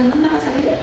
¿Pero en dónde va a salir?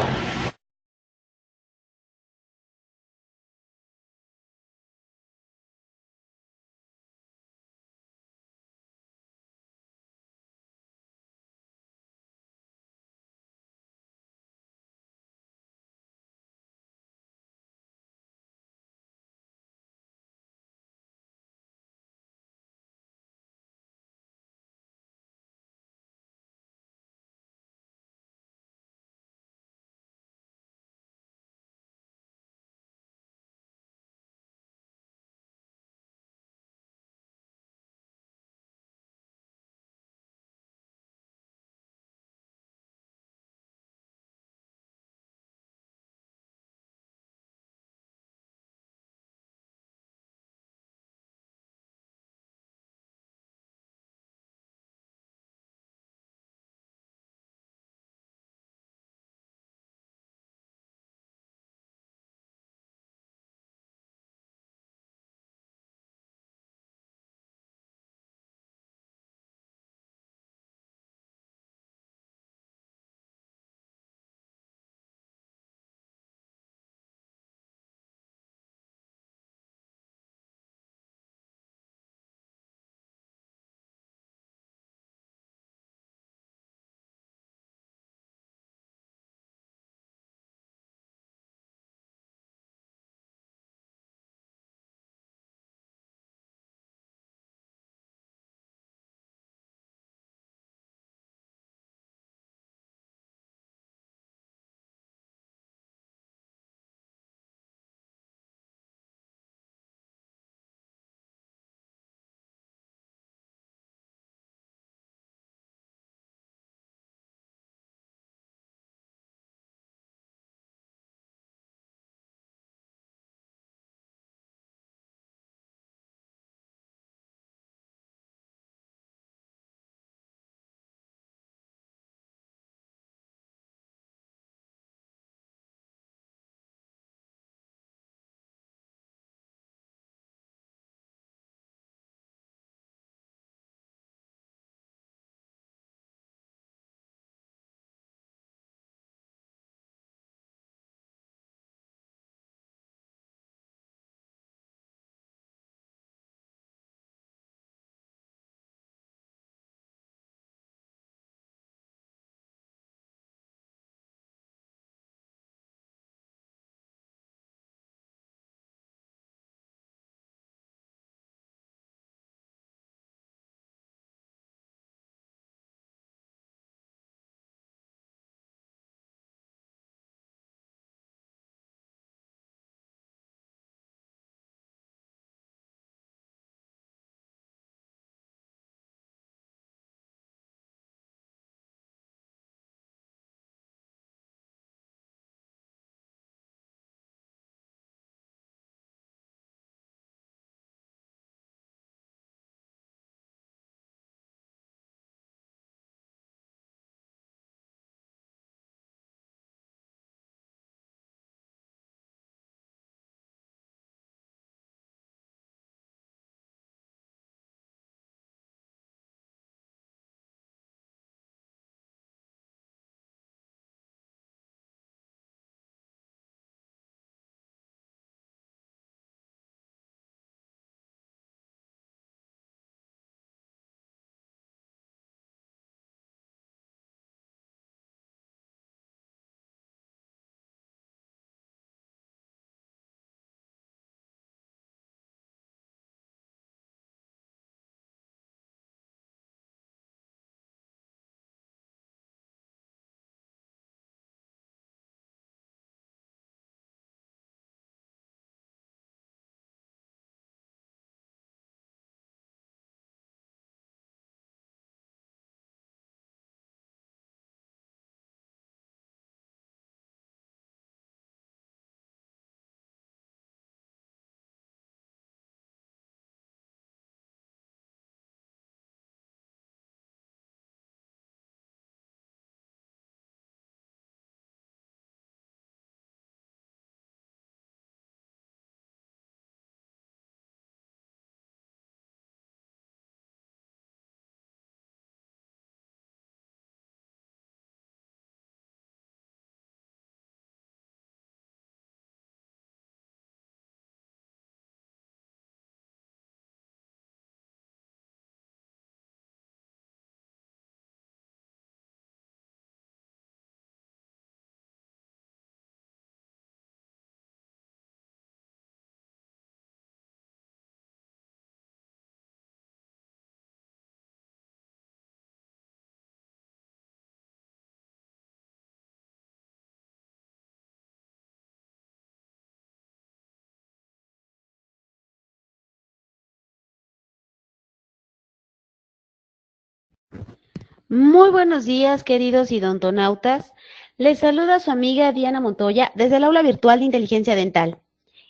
Muy buenos días, queridos idontonautas. Les saluda su amiga Diana Montoya desde el aula virtual de inteligencia dental.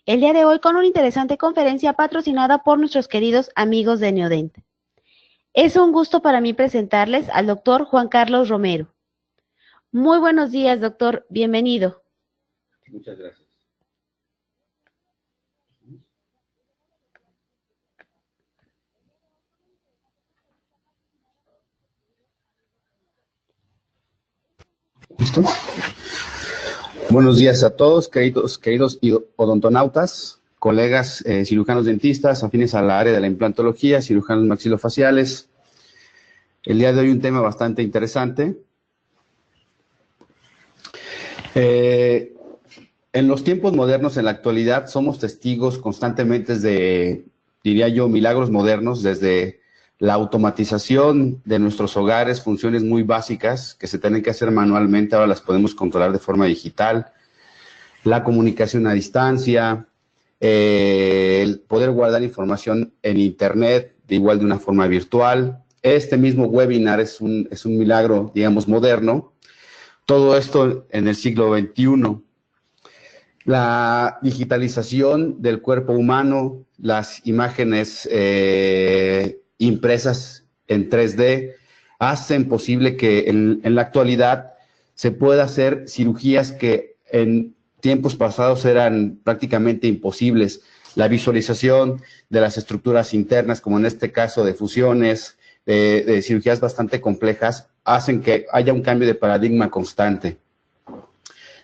El día de hoy con una interesante conferencia patrocinada por nuestros queridos amigos de Neodent. Es un gusto para mí presentarles al doctor Juan Carlos Romero. Muy buenos días, doctor. Bienvenido. Muchas gracias. ¿Listo? Buenos días a todos, queridos odontonautas, colegas cirujanos dentistas, afines a la área de la implantología, cirujanos maxilofaciales. El día de hoy un tema bastante interesante. En los tiempos modernos, en la actualidad, somos testigos constantemente de, diría yo, milagros modernos, desde la automatización de nuestros hogares, funciones muy básicas que se tienen que hacer manualmente, ahora las podemos controlar de forma digital, la comunicación a distancia, el poder guardar información en Internet, de igual de una forma virtual. Este mismo webinar es un milagro, digamos, moderno. Todo esto en el siglo XXI. La digitalización del cuerpo humano, las imágenes impresas en 3D, hacen posible que en la actualidad se pueda hacer cirugías que en tiempos pasados eran prácticamente imposibles. La visualización de las estructuras internas, como en este caso de fusiones, de cirugías bastante complejas, hacen que haya un cambio de paradigma constante.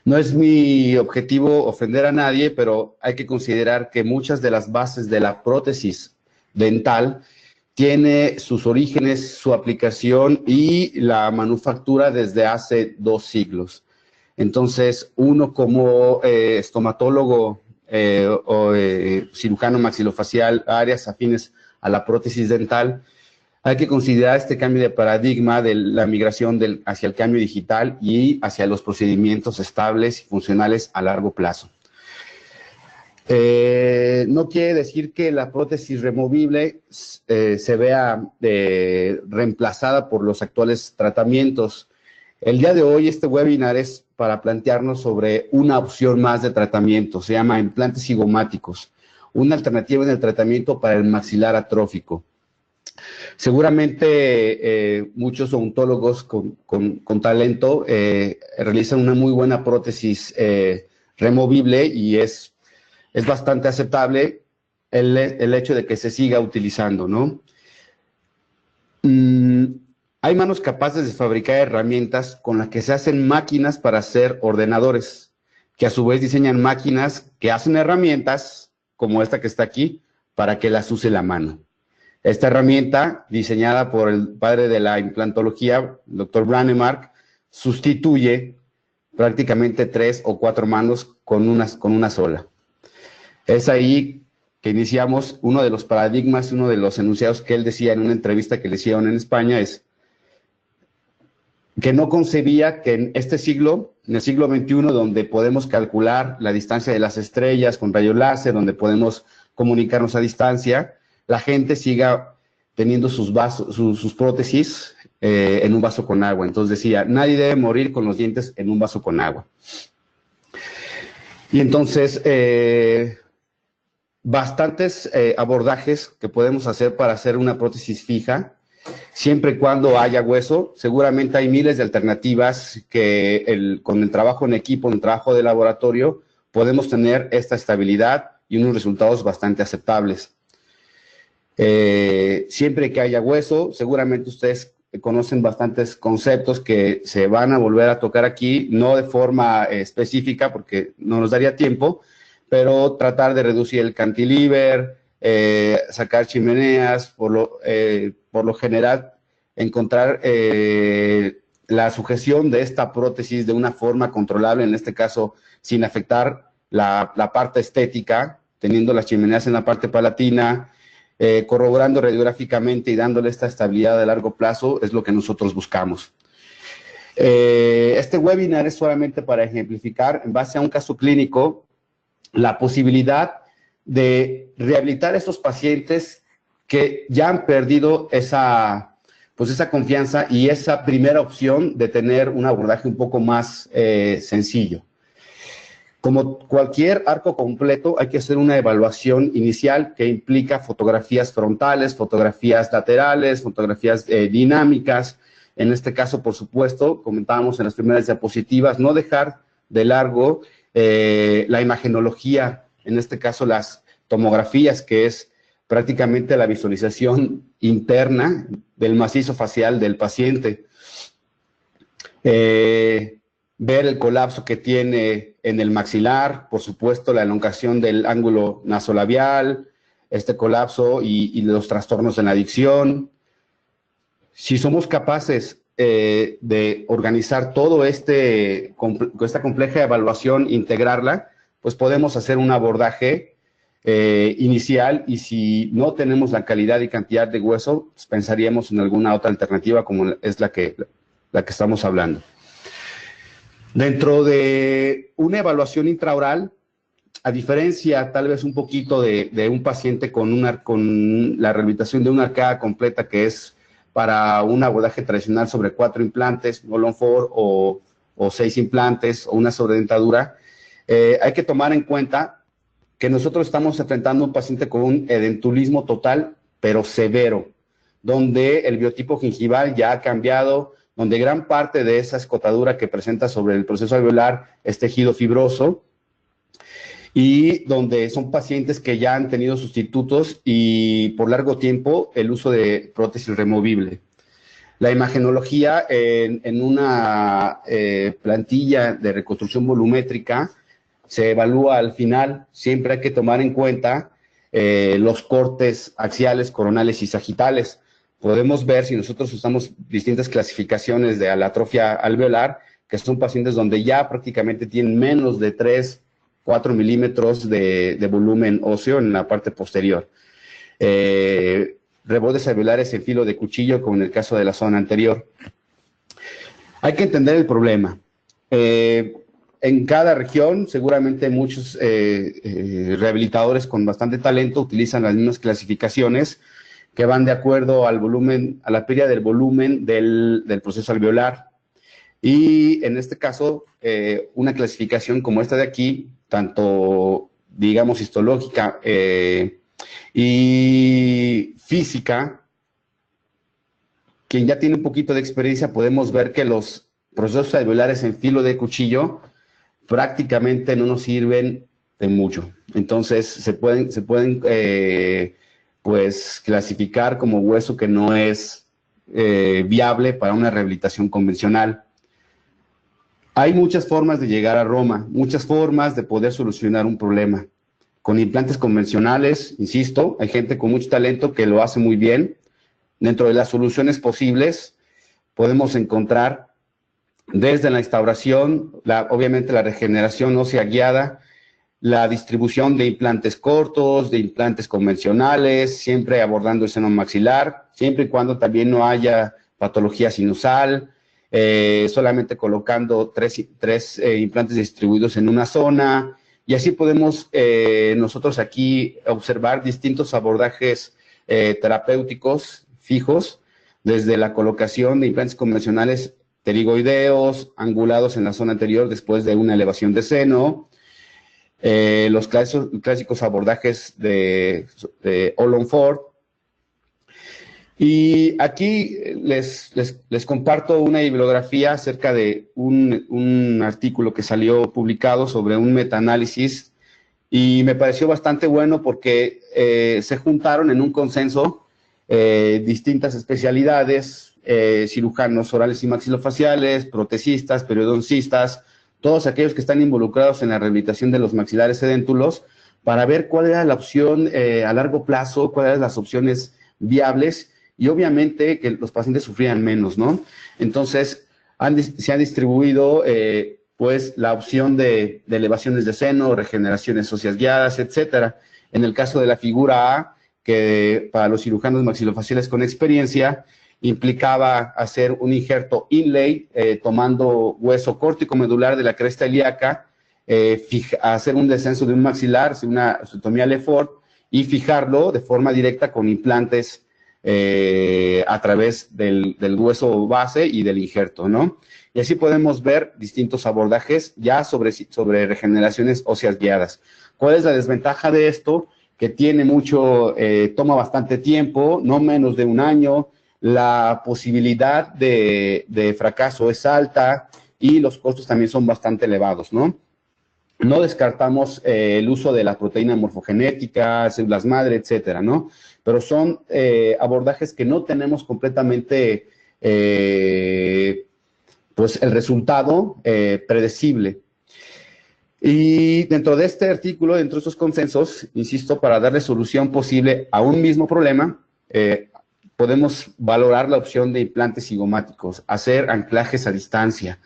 No es mi objetivo ofender a nadie, pero hay que considerar que muchas de las bases de la prótesis dental tiene sus orígenes, su aplicación y la manufactura desde hace 2 siglos. Entonces, uno como estomatólogo o cirujano maxilofacial, áreas afines a la prótesis dental, hay que considerar este cambio de paradigma de la migración hacia el cambio digital y hacia los procedimientos estables y funcionales a largo plazo. No quiere decir que la prótesis removible se vea reemplazada por los actuales tratamientos. El día de hoy este webinar es para plantearnos sobre una opción más de tratamiento, se llama implantes cigomáticos, una alternativa en el tratamiento para el maxilar atrófico. Seguramente muchos odontólogos con talento realizan una muy buena prótesis removible y es bastante aceptable el hecho de que se siga utilizando, ¿no? Hay manos capaces de fabricar herramientas con las que se hacen máquinas para hacer ordenadores, que a su vez diseñan máquinas que hacen herramientas, como esta que está aquí, para que las use la mano. Esta herramienta, diseñada por el padre de la implantología, el doctor Brånemark, sustituye prácticamente 3 o 4 manos con una sola. Es ahí que iniciamos uno de los paradigmas, uno de los enunciados que él decía en una entrevista que le hicieron en España, es que no concebía que en este siglo, en el siglo XXI, donde podemos calcular la distancia de las estrellas con rayo láser, donde podemos comunicarnos a distancia, la gente siga teniendo sus prótesis en un vaso con agua. Entonces decía, nadie debe morir con los dientes en un vaso con agua. Y entonces, bastantes abordajes que podemos hacer para hacer una prótesis fija, siempre y cuando haya hueso. Seguramente hay miles de alternativas que con el trabajo en equipo, en el trabajo de laboratorio, podemos tener esta estabilidad y unos resultados bastante aceptables. Siempre que haya hueso, seguramente ustedes conocen bastantes conceptos que se van a volver a tocar aquí, no de forma específica porque no nos daría tiempo, pero tratar de reducir el cantilever, sacar chimeneas, por lo general, encontrar la sujeción de esta prótesis de una forma controlable, en este caso sin afectar la parte estética, teniendo las chimeneas en la parte palatina, corroborando radiográficamente y dándole esta estabilidad a largo plazo, es lo que nosotros buscamos. Este webinar es solamente para ejemplificar, en base a un caso clínico, la posibilidad de rehabilitar a estos pacientes que ya han perdido esa pues esa confianza y esa primera opción de tener un abordaje un poco más sencillo. Como cualquier arco completo, hay que hacer una evaluación inicial que implica fotografías frontales, fotografías laterales, fotografías dinámicas. En este caso, por supuesto, comentábamos en las primeras diapositivas, no dejar de largo la imagenología, en este caso las tomografías, que es prácticamente la visualización interna del macizo facial del paciente. Ver el colapso que tiene en el maxilar, por supuesto, la elongación del ángulo nasolabial, este colapso y los trastornos en la dicción. Si somos capaces de organizar todo esta compleja evaluación, integrarla, pues podemos hacer un abordaje inicial, y si no tenemos la calidad y cantidad de hueso, pues pensaríamos en alguna otra alternativa como es la que estamos hablando. Dentro de una evaluación intraoral, a diferencia tal vez un poquito de un paciente con la rehabilitación de una arcada completa, que es para un abordaje tradicional sobre 4 implantes, All-on-4 o 6 implantes o una sobredentadura, hay que tomar en cuenta que nosotros estamos enfrentando a un paciente con un edentulismo total, pero severo, donde el biotipo gingival ya ha cambiado, donde gran parte de esa escotadura que presenta sobre el proceso alveolar es tejido fibroso, y donde son pacientes que ya han tenido sustitutos y por largo tiempo el uso de prótesis removible. La imagenología en una plantilla de reconstrucción volumétrica se evalúa al final. Siempre hay que tomar en cuenta los cortes axiales, coronales y sagitales. Podemos ver, si nosotros usamos distintas clasificaciones de la atrofia alveolar, que son pacientes donde ya prácticamente tienen menos de 3-4 milímetros de volumen óseo en la parte posterior. Rebotes alveolares en filo de cuchillo, como en el caso de la zona anterior. Hay que entender el problema. En cada región, seguramente muchos rehabilitadores con bastante talento utilizan las mismas clasificaciones que van de acuerdo al volumen, a la pérdida del volumen del proceso alveolar. Y en este caso, una clasificación como esta de aquí, tanto, digamos, histológica y física, quien ya tiene un poquito de experiencia, podemos ver que los procesos alveolares en filo de cuchillo prácticamente no nos sirven de mucho. Entonces, se pueden pues clasificar como hueso que no es viable para una rehabilitación convencional. Hay muchas formas de llegar a Roma, muchas formas de poder solucionar un problema. Con implantes convencionales, insisto, hay gente con mucho talento que lo hace muy bien. Dentro de las soluciones posibles, podemos encontrar desde la instauración, obviamente la regeneración ósea guiada, la distribución de implantes cortos, de implantes convencionales, siempre abordando el seno maxilar, siempre y cuando también no haya patología sinusal, solamente colocando tres implantes distribuidos en una zona, y así podemos nosotros aquí observar distintos abordajes terapéuticos fijos, desde la colocación de implantes convencionales pterigoideos, angulados en la zona anterior después de una elevación de seno, los clásicos abordajes de All-on-4. Y aquí les comparto una bibliografía acerca de un artículo que salió publicado sobre un metaanálisis, y me pareció bastante bueno porque se juntaron en un consenso distintas especialidades, cirujanos orales y maxilofaciales, protecistas, periodoncistas, todos aquellos que están involucrados en la rehabilitación de los maxilares edéntulos, para ver cuál era la opción a largo plazo, cuáles eran las opciones viables, y obviamente que los pacientes sufrían menos, ¿no? Entonces, se ha distribuido pues la opción de elevaciones de seno, regeneraciones óseas guiadas, etcétera. En el caso de la figura A, que para los cirujanos maxilofaciales con experiencia, implicaba hacer un injerto inlay, tomando hueso córtico-medular de la cresta ilíaca, hacer un descenso de un maxilar, una osteotomía Lefort, y fijarlo de forma directa con implantes a través del hueso base y del injerto, ¿no? Y así podemos ver distintos abordajes ya sobre regeneraciones óseas guiadas. ¿Cuál es la desventaja de esto? Que tiene toma bastante tiempo, no menos de un año, la posibilidad de fracaso es alta y los costos también son bastante elevados, ¿no? No descartamos el uso de la proteína morfogenética, células madre, etcétera, ¿no? Pero son abordajes que no tenemos completamente pues el resultado predecible. Y dentro de este artículo, dentro de estos consensos, insisto, para darle solución posible a un mismo problema, podemos valorar la opción de implantes cigomáticos, hacer anclajes a distancia.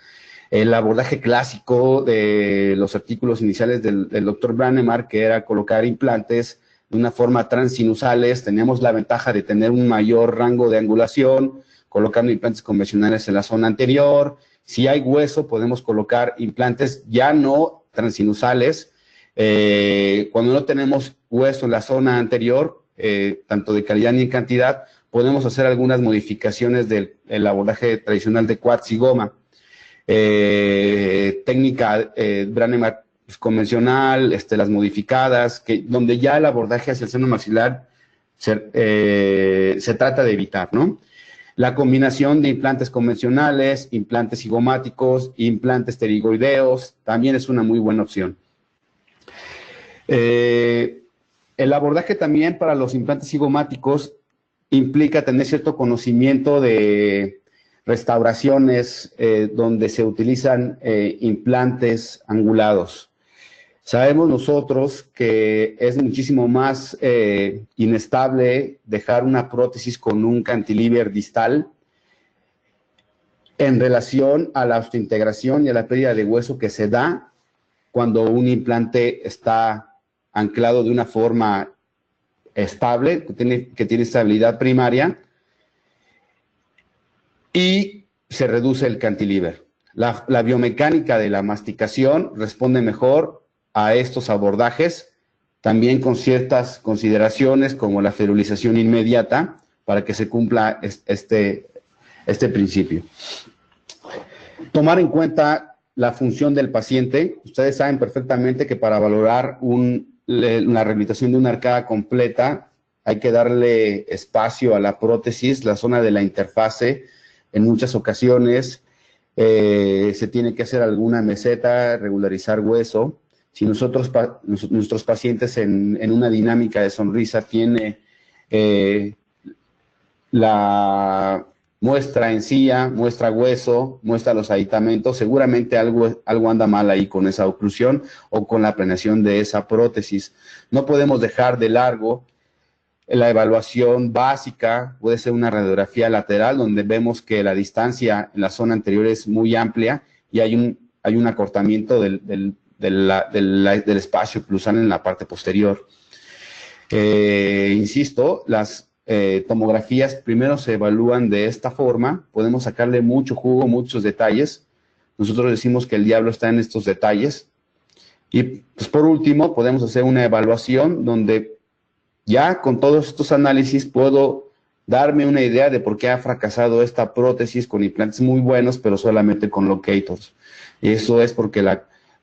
El abordaje clásico de los artículos iniciales del doctor Brannemar, que era colocar implantes de una forma transsinusales, teníamos la ventaja de tener un mayor rango de angulación, colocando implantes convencionales en la zona anterior. Si hay hueso, podemos colocar implantes ya no transinusales. Cuando no tenemos hueso en la zona anterior, tanto de calidad ni en cantidad, podemos hacer algunas modificaciones del abordaje tradicional de quads y goma. Técnica Brannemar convencional, las modificadas, donde ya el abordaje hacia el seno maxilar se trata de evitar, ¿no? La combinación de implantes convencionales, implantes cigomáticos, implantes pterigoideos, también es una muy buena opción. El abordaje también para los implantes cigomáticos implica tener cierto conocimiento de restauraciones donde se utilizan implantes angulados. Sabemos nosotros que es muchísimo más inestable dejar una prótesis con un cantilever distal en relación a la osteointegración y a la pérdida de hueso que se da cuando un implante está anclado de una forma estable, que tiene estabilidad primaria, y se reduce el cantilever. La biomecánica de la masticación responde mejor a estos abordajes, también con ciertas consideraciones como la ferulización inmediata para que se cumpla este principio. Tomar en cuenta la función del paciente. Ustedes saben perfectamente que para valorar la rehabilitación de una arcada completa hay que darle espacio a la prótesis, la zona de la interfase. En muchas ocasiones se tiene que hacer alguna meseta, regularizar hueso. Si nuestros pacientes en una dinámica de sonrisa tiene la muestra encía, muestra hueso, muestra los aditamentos, seguramente algo anda mal ahí con esa oclusión o con la planeación de esa prótesis. No podemos dejar de largo la evaluación básica, puede ser una radiografía lateral donde vemos que la distancia en la zona anterior es muy amplia y hay un acortamiento del espacio oclusal en la parte posterior. Insisto, las tomografías primero se evalúan de esta forma, podemos sacarle mucho jugo, muchos detalles. Nosotros decimos que el diablo está en estos detalles. Y pues, por último, podemos hacer una evaluación donde ya con todos estos análisis puedo darme una idea de por qué ha fracasado esta prótesis con implantes muy buenos, pero solamente con locators. Eso es porque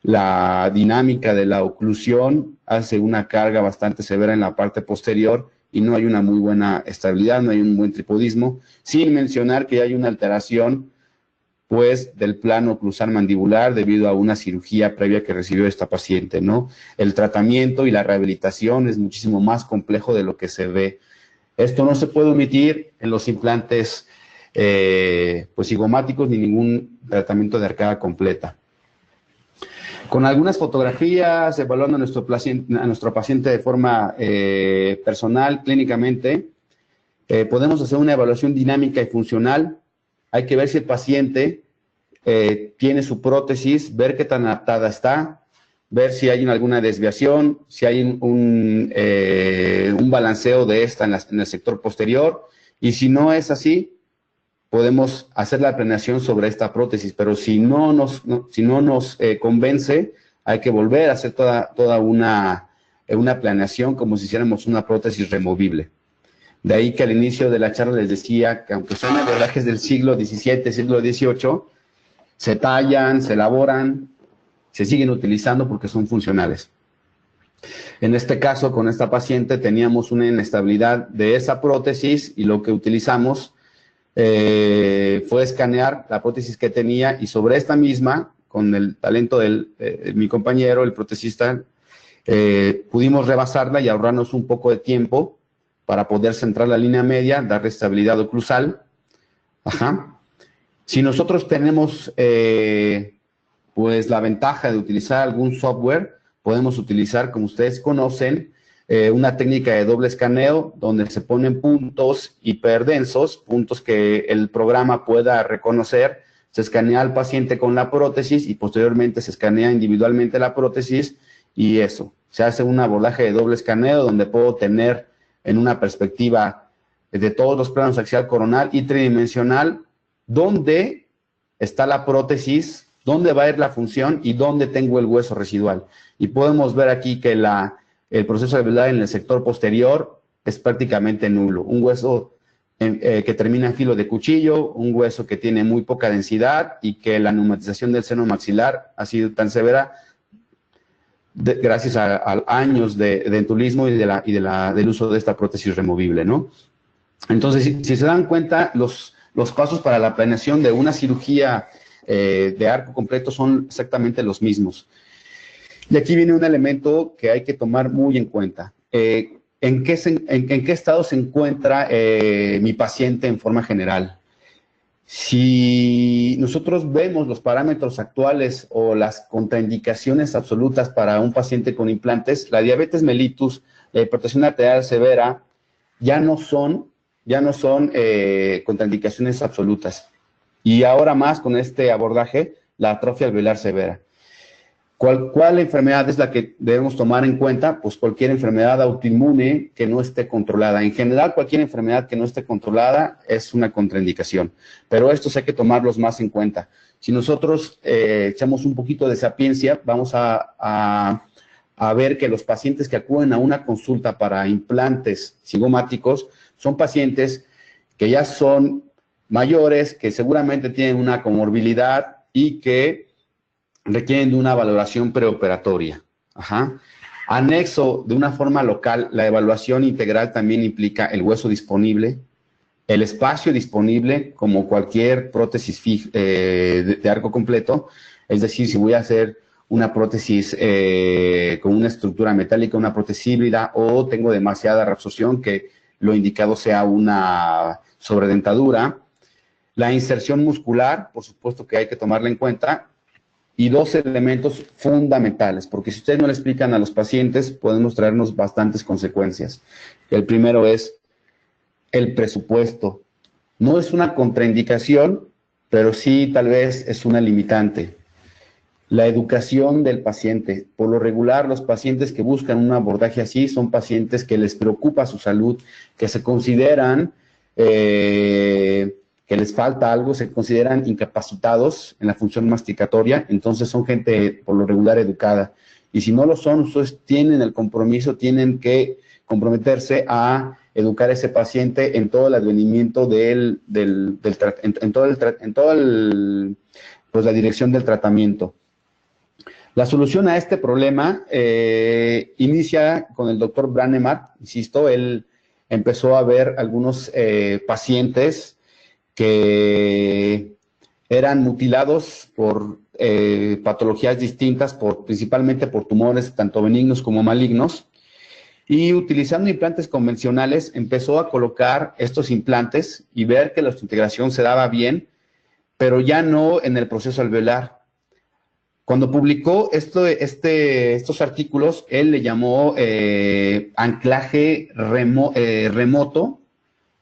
la dinámica de la oclusión hace una carga bastante severa en la parte posterior y no hay una muy buena estabilidad, no hay un buen tripodismo, sin mencionar que hay una alteración pues del plano oclusal mandibular debido a una cirugía previa que recibió esta paciente, ¿no? El tratamiento y la rehabilitación es muchísimo más complejo de lo que se ve. Esto no se puede omitir en los implantes pues cigomáticos ni ningún tratamiento de arcada completa. Con algunas fotografías, evaluando a nuestro paciente de forma personal, clínicamente, podemos hacer una evaluación dinámica y funcional. Hay que ver si el paciente tiene su prótesis, ver qué tan adaptada está, ver si hay alguna desviación, si hay un balanceo de esta en el sector posterior, y si no es así, podemos hacer la planeación sobre esta prótesis, pero si no nos convence, hay que volver a hacer toda una planeación como si hiciéramos una prótesis removible. De ahí que al inicio de la charla les decía que aunque son abordajes del siglo XVII, siglo XVIII, se tallan, se elaboran, se siguen utilizando porque son funcionales. En este caso, con esta paciente teníamos una inestabilidad de esa prótesis y lo que utilizamos fue escanear la prótesis que tenía y sobre esta misma, con el talento de mi compañero, el protesista, pudimos rebasarla y ahorrarnos un poco de tiempo para poder centrar la línea media, darle estabilidad oclusal. Ajá. Si nosotros tenemos pues la ventaja de utilizar algún software, podemos utilizar, como ustedes conocen, una técnica de doble escaneo donde se ponen puntos hiperdensos, puntos que el programa pueda reconocer. Se escanea al paciente con la prótesis y posteriormente se escanea individualmente la prótesis y eso. Se hace un abordaje de doble escaneo donde puedo tener en una perspectiva de todos los planos axial, coronal y tridimensional dónde está la prótesis, dónde va a ir la función y dónde tengo el hueso residual. Y podemos ver aquí que el proceso alveolar en el sector posterior es prácticamente nulo. Un hueso que termina en filo de cuchillo, un hueso que tiene muy poca densidad y que la neumatización del seno maxilar ha sido tan severa gracias a años de entulismo y del uso de esta prótesis removible, ¿no? Entonces, si se dan cuenta, los pasos para la planeación de una cirugía de arco completo son exactamente los mismos. Y aquí viene un elemento que hay que tomar muy en cuenta. ¿En qué estado se encuentra mi paciente en forma general? Si nosotros vemos los parámetros actuales o las contraindicaciones absolutas para un paciente con implantes, la diabetes mellitus, la hipertensión arterial severa, ya no son contraindicaciones absolutas. Y ahora más con este abordaje, la atrofia alveolar severa. ¿Cuál enfermedad es la que debemos tomar en cuenta? Pues cualquier enfermedad autoinmune que no esté controlada. En general, cualquier enfermedad que no esté controlada es una contraindicación, pero estos hay que tomarlos más en cuenta. Si nosotros echamos un poquito de sapiencia, vamos a ver que los pacientes que acuden a una consulta para implantes cigomáticos son pacientes que ya son mayores, que seguramente tienen una comorbilidad y que requieren de una valoración preoperatoria. Ajá. Anexo de una forma local, la evaluación integral también implica el hueso disponible, el espacio disponible, como cualquier prótesis de arco completo, es decir, si voy a hacer una prótesis con una estructura metálica, una prótesis híbrida, o tengo demasiada reabsorción, que lo indicado sea una sobredentadura. La inserción muscular, por supuesto que hay que tomarla en cuenta, y dos elementos fundamentales, porque si ustedes no le explican a los pacientes, podemos traernos bastantes consecuencias. El primero es el presupuesto. No es una contraindicación, pero sí tal vez es una limitante. La educación del paciente. Por lo regular, los pacientes que buscan un abordaje así son pacientes que les preocupa su salud, que se consideran que les falta algo, se consideran incapacitados en la función masticatoria, entonces son gente por lo regular educada. Y si no lo son, ustedes tienen el compromiso, tienen que comprometerse a educar a ese paciente en todo el advenimiento pues la dirección del tratamiento. La solución a este problema inicia con el doctor Brannemat, insisto, él empezó a ver algunos pacientes que eran mutilados por patologías distintas, principalmente por tumores tanto benignos como malignos, y utilizando implantes convencionales empezó a colocar estos implantes y ver que la integración se daba bien, pero ya no en el proceso alveolar. Cuando publicó estos artículos, él le llamó anclaje remoto,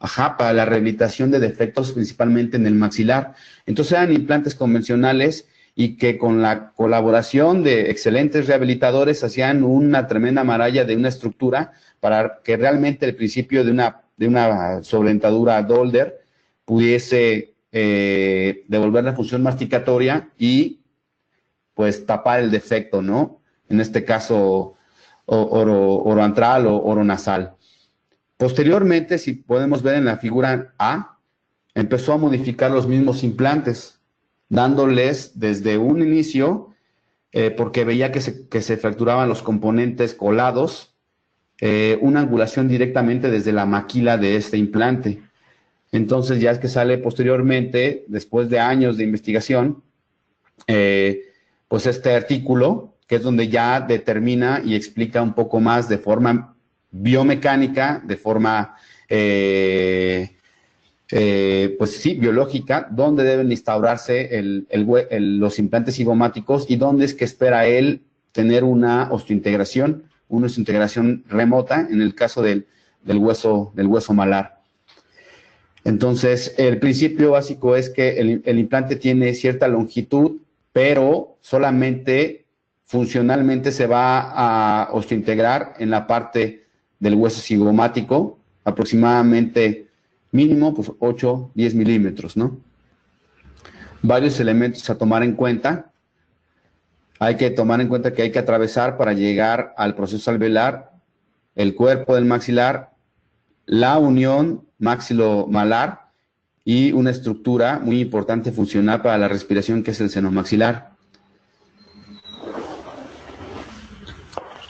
ajá, para la rehabilitación de defectos principalmente en el maxilar. Entonces eran implantes convencionales y que con la colaboración de excelentes rehabilitadores hacían una tremenda maralla de una estructura para que realmente el principio de una sobredentadura Dolder pudiese devolver la función masticatoria y pues tapar el defecto, ¿no? En este caso oroantral o oronasal. Posteriormente, si podemos ver en la figura A, empezó a modificar los mismos implantes, dándoles desde un inicio, porque veía que se fracturaban los componentes colados, una angulación directamente desde la maquila de este implante. Entonces ya es que sale posteriormente, después de años de investigación, pues este artículo, que es donde ya determina y explica un poco más de forma biomecánica, de forma, pues sí, biológica, dónde deben instaurarse los implantes cigomáticos y dónde es que espera él tener una osteointegración remota en el caso del hueso malar. Entonces, el principio básico es que el implante tiene cierta longitud, pero solamente funcionalmente se va a osteointegrar en la parte del hueso cigomático, aproximadamente mínimo, pues 8, 10 milímetros, ¿no? Varios elementos a tomar en cuenta. Hay que tomar en cuenta que hay que atravesar para llegar al proceso alveolar, el cuerpo del maxilar, la unión maxilomalar y una estructura muy importante funcional para la respiración, que es el seno maxilar.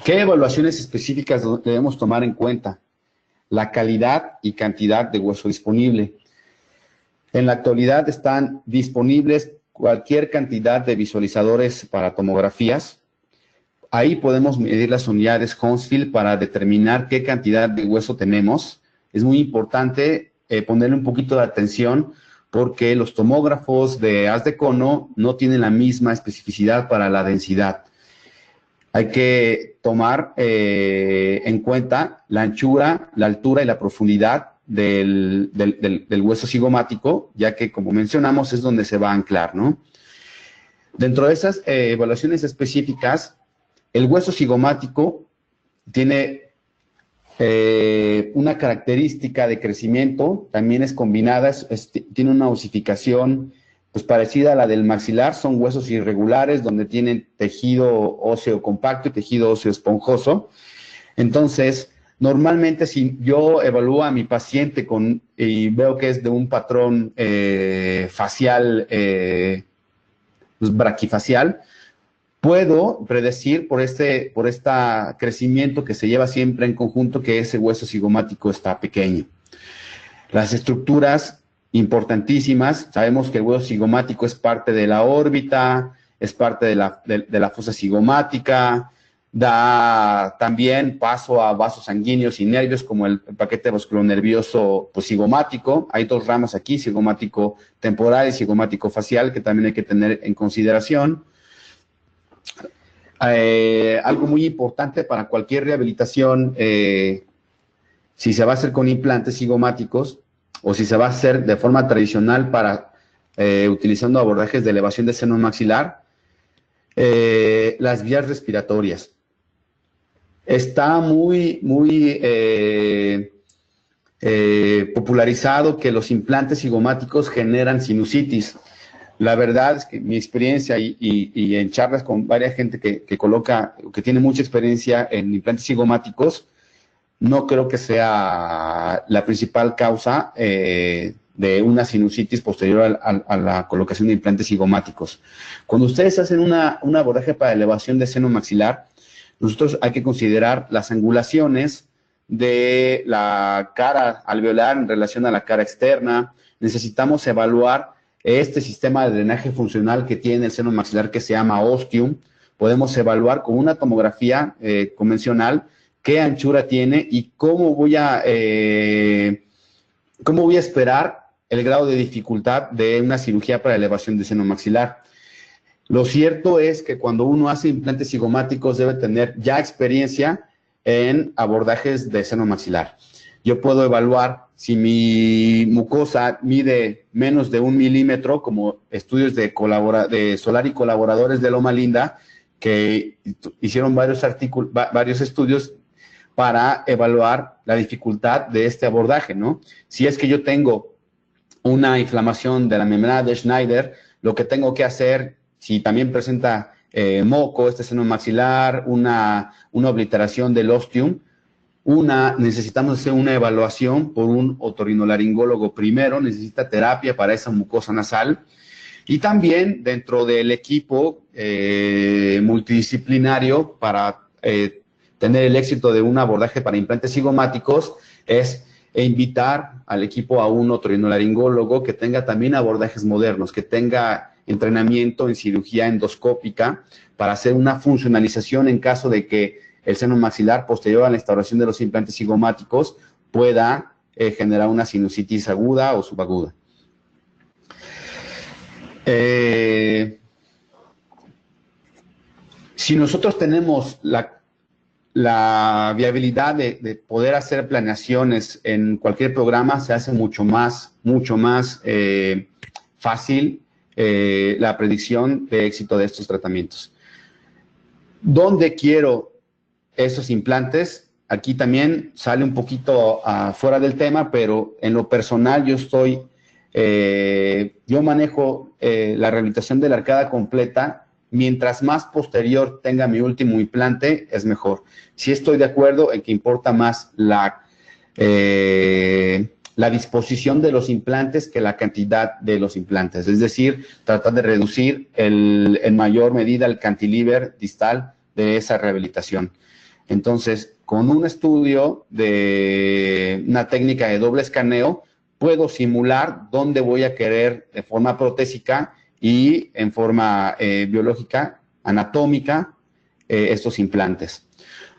¿Qué evaluaciones específicas debemos tomar en cuenta? La calidad y cantidad de hueso disponible. En la actualidad están disponibles cualquier cantidad de visualizadores para tomografías. Ahí podemos medir las unidades Hounsfield para determinar qué cantidad de hueso tenemos. Es muy importante ponerle un poquito de atención porque los tomógrafos de haz de cono no tienen la misma especificidad para la densidad. Hay que tomar en cuenta la anchura, la altura y la profundidad del hueso cigomático, ya que, como mencionamos, es donde se va a anclar, ¿no? Dentro de esas evaluaciones específicas, el hueso cigomático tiene una característica de crecimiento, también es combinada, tiene una osificación pues parecida a la del maxilar. Son huesos irregulares donde tienen tejido óseo compacto y tejido óseo esponjoso. Entonces, normalmente si yo evalúo a mi paciente y veo que es de un patrón facial, pues braquifacial, puedo predecir por este crecimiento que se lleva siempre en conjunto que ese hueso cigomático está pequeño. Las estructuras importantísimas, sabemos que el hueso cigomático es parte de la órbita, es parte de la fosa cigomática, da también paso a vasos sanguíneos y nervios como el paquete vasculonervioso pues, cigomático. Hay dos ramas aquí, cigomático temporal y cigomático facial, que también hay que tener en consideración. Algo muy importante para cualquier rehabilitación, si se va a hacer con implantes cigomáticos o si se va a hacer de forma tradicional utilizando abordajes de elevación de seno maxilar, las vías respiratorias. Está muy popularizado que los implantes cigomáticos generan sinusitis. La verdad es que mi experiencia y en charlas con varias gente que tiene mucha experiencia en implantes cigomáticos, no creo que sea la principal causa de una sinusitis posterior a la colocación de implantes cigomáticos. Cuando ustedes hacen un abordaje para elevación de seno maxilar, nosotros hay que considerar las angulaciones de la cara alveolar en relación a la cara externa. Necesitamos evaluar este sistema de drenaje funcional que tiene el seno maxilar, que se llama ostium. Podemos evaluar con una tomografía convencional qué anchura tiene y cómo voy a esperar el grado de dificultad de una cirugía para elevación de seno maxilar. Lo cierto es que cuando uno hace implantes cigomáticos debe tener ya experiencia en abordajes de seno maxilar. Yo puedo evaluar si mi mucosa mide menos de 1 milímetro, como estudios de Solar y colaboradores de Loma Linda, que hicieron varios estudios para evaluar la dificultad de este abordaje, ¿no? Si es que yo tengo una inflamación de la membrana de Schneider, lo que tengo que hacer, si también presenta moco, este seno maxilar, una obliteración del ostium, Necesitamos hacer una evaluación por un otorrinolaringólogo primero, necesita terapia para esa mucosa nasal, y también dentro del equipo multidisciplinario para tener el éxito de un abordaje para implantes cigomáticos es invitar al equipo a un otorrinolaringólogo que tenga también abordajes modernos, que tenga entrenamiento en cirugía endoscópica para hacer una funcionalización en caso de que el seno maxilar posterior a la instauración de los implantes cigomáticos pueda generar una sinusitis aguda o subaguda. Si nosotros tenemos la viabilidad de poder hacer planeaciones en cualquier programa, se hace mucho más fácil la predicción de éxito de estos tratamientos. ¿Dónde quiero esos implantes? Aquí también sale un poquito fuera del tema, pero en lo personal yo manejo la rehabilitación de la arcada completa. Mientras más posterior tenga mi último implante, es mejor. Sí estoy de acuerdo en que importa más la disposición de los implantes que la cantidad de los implantes. Es decir, tratar de reducir en mayor medida el cantilever distal de esa rehabilitación. Entonces, con un estudio de una técnica de doble escaneo, puedo simular dónde voy a querer de forma protésica y en forma biológica, anatómica, estos implantes.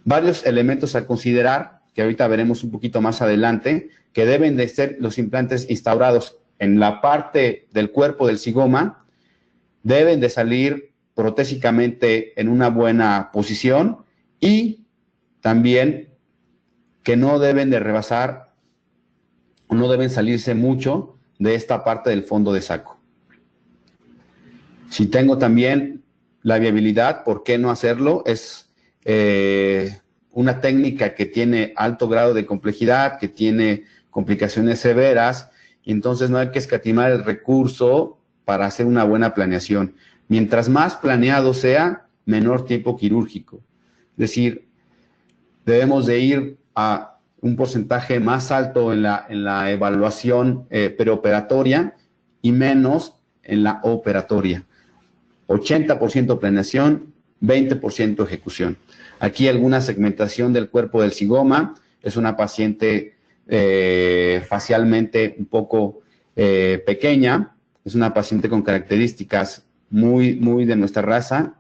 Varios elementos a considerar, que ahorita veremos un poquito más adelante, que deben de ser los implantes instaurados en la parte del cuerpo del zigoma, deben de salir protésicamente en una buena posición y también que no deben de rebasar, no deben salirse mucho de esta parte del fondo de saco. Si tengo también la viabilidad, ¿por qué no hacerlo? Es una técnica que tiene alto grado de complejidad, que tiene complicaciones severas, y entonces no hay que escatimar el recurso para hacer una buena planeación. Mientras más planeado sea, menor tiempo quirúrgico. Es decir, debemos de ir a un porcentaje más alto en la evaluación preoperatoria y menos en la operatoria. 80% planeación, 20% ejecución. Aquí alguna segmentación del cuerpo del zigoma. Es una paciente facialmente un poco pequeña. Es una paciente con características muy de nuestra raza,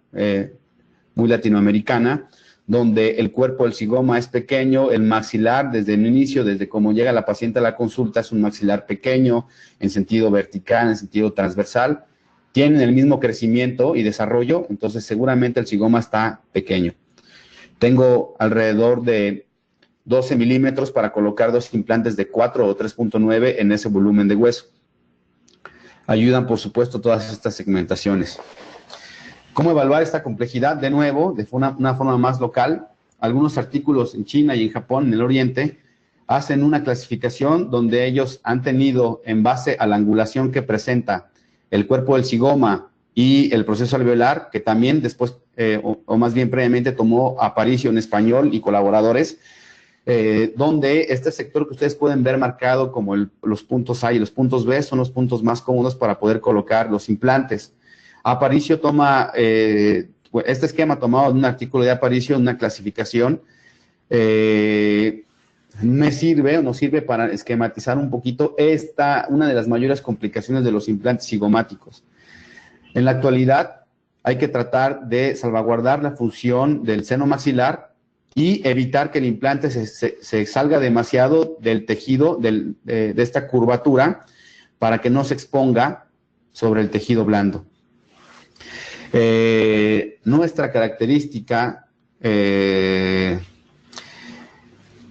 muy latinoamericana, donde el cuerpo del zigoma es pequeño, el maxilar desde el inicio, desde cómo llega la paciente a la consulta, es un maxilar pequeño en sentido vertical, en sentido transversal. Tienen el mismo crecimiento y desarrollo, entonces seguramente el zigoma está pequeño. Tengo alrededor de 12 milímetros para colocar dos implantes de 4 o 3.9 en ese volumen de hueso. Ayudan, por supuesto, todas estas segmentaciones. ¿Cómo evaluar esta complejidad? De nuevo, de una forma más local. Algunos artículos en China y en Japón, en el Oriente, hacen una clasificación donde ellos han tenido, en base a la angulación que presenta el cuerpo del zigoma y el proceso alveolar, que también después, o más bien previamente, tomó Aparicio en español y colaboradores, donde este sector que ustedes pueden ver marcado como los puntos A y los puntos B son los puntos más cómodos para poder colocar los implantes. Aparicio toma, este esquema tomado de un artículo de Aparicio, una clasificación, me sirve o nos sirve para esquematizar un poquito una de las mayores complicaciones de los implantes zigomáticos. En la actualidad hay que tratar de salvaguardar la función del seno maxilar y evitar que el implante se salga demasiado del tejido, de esta curvatura, para que no se exponga sobre el tejido blando. Nuestra característica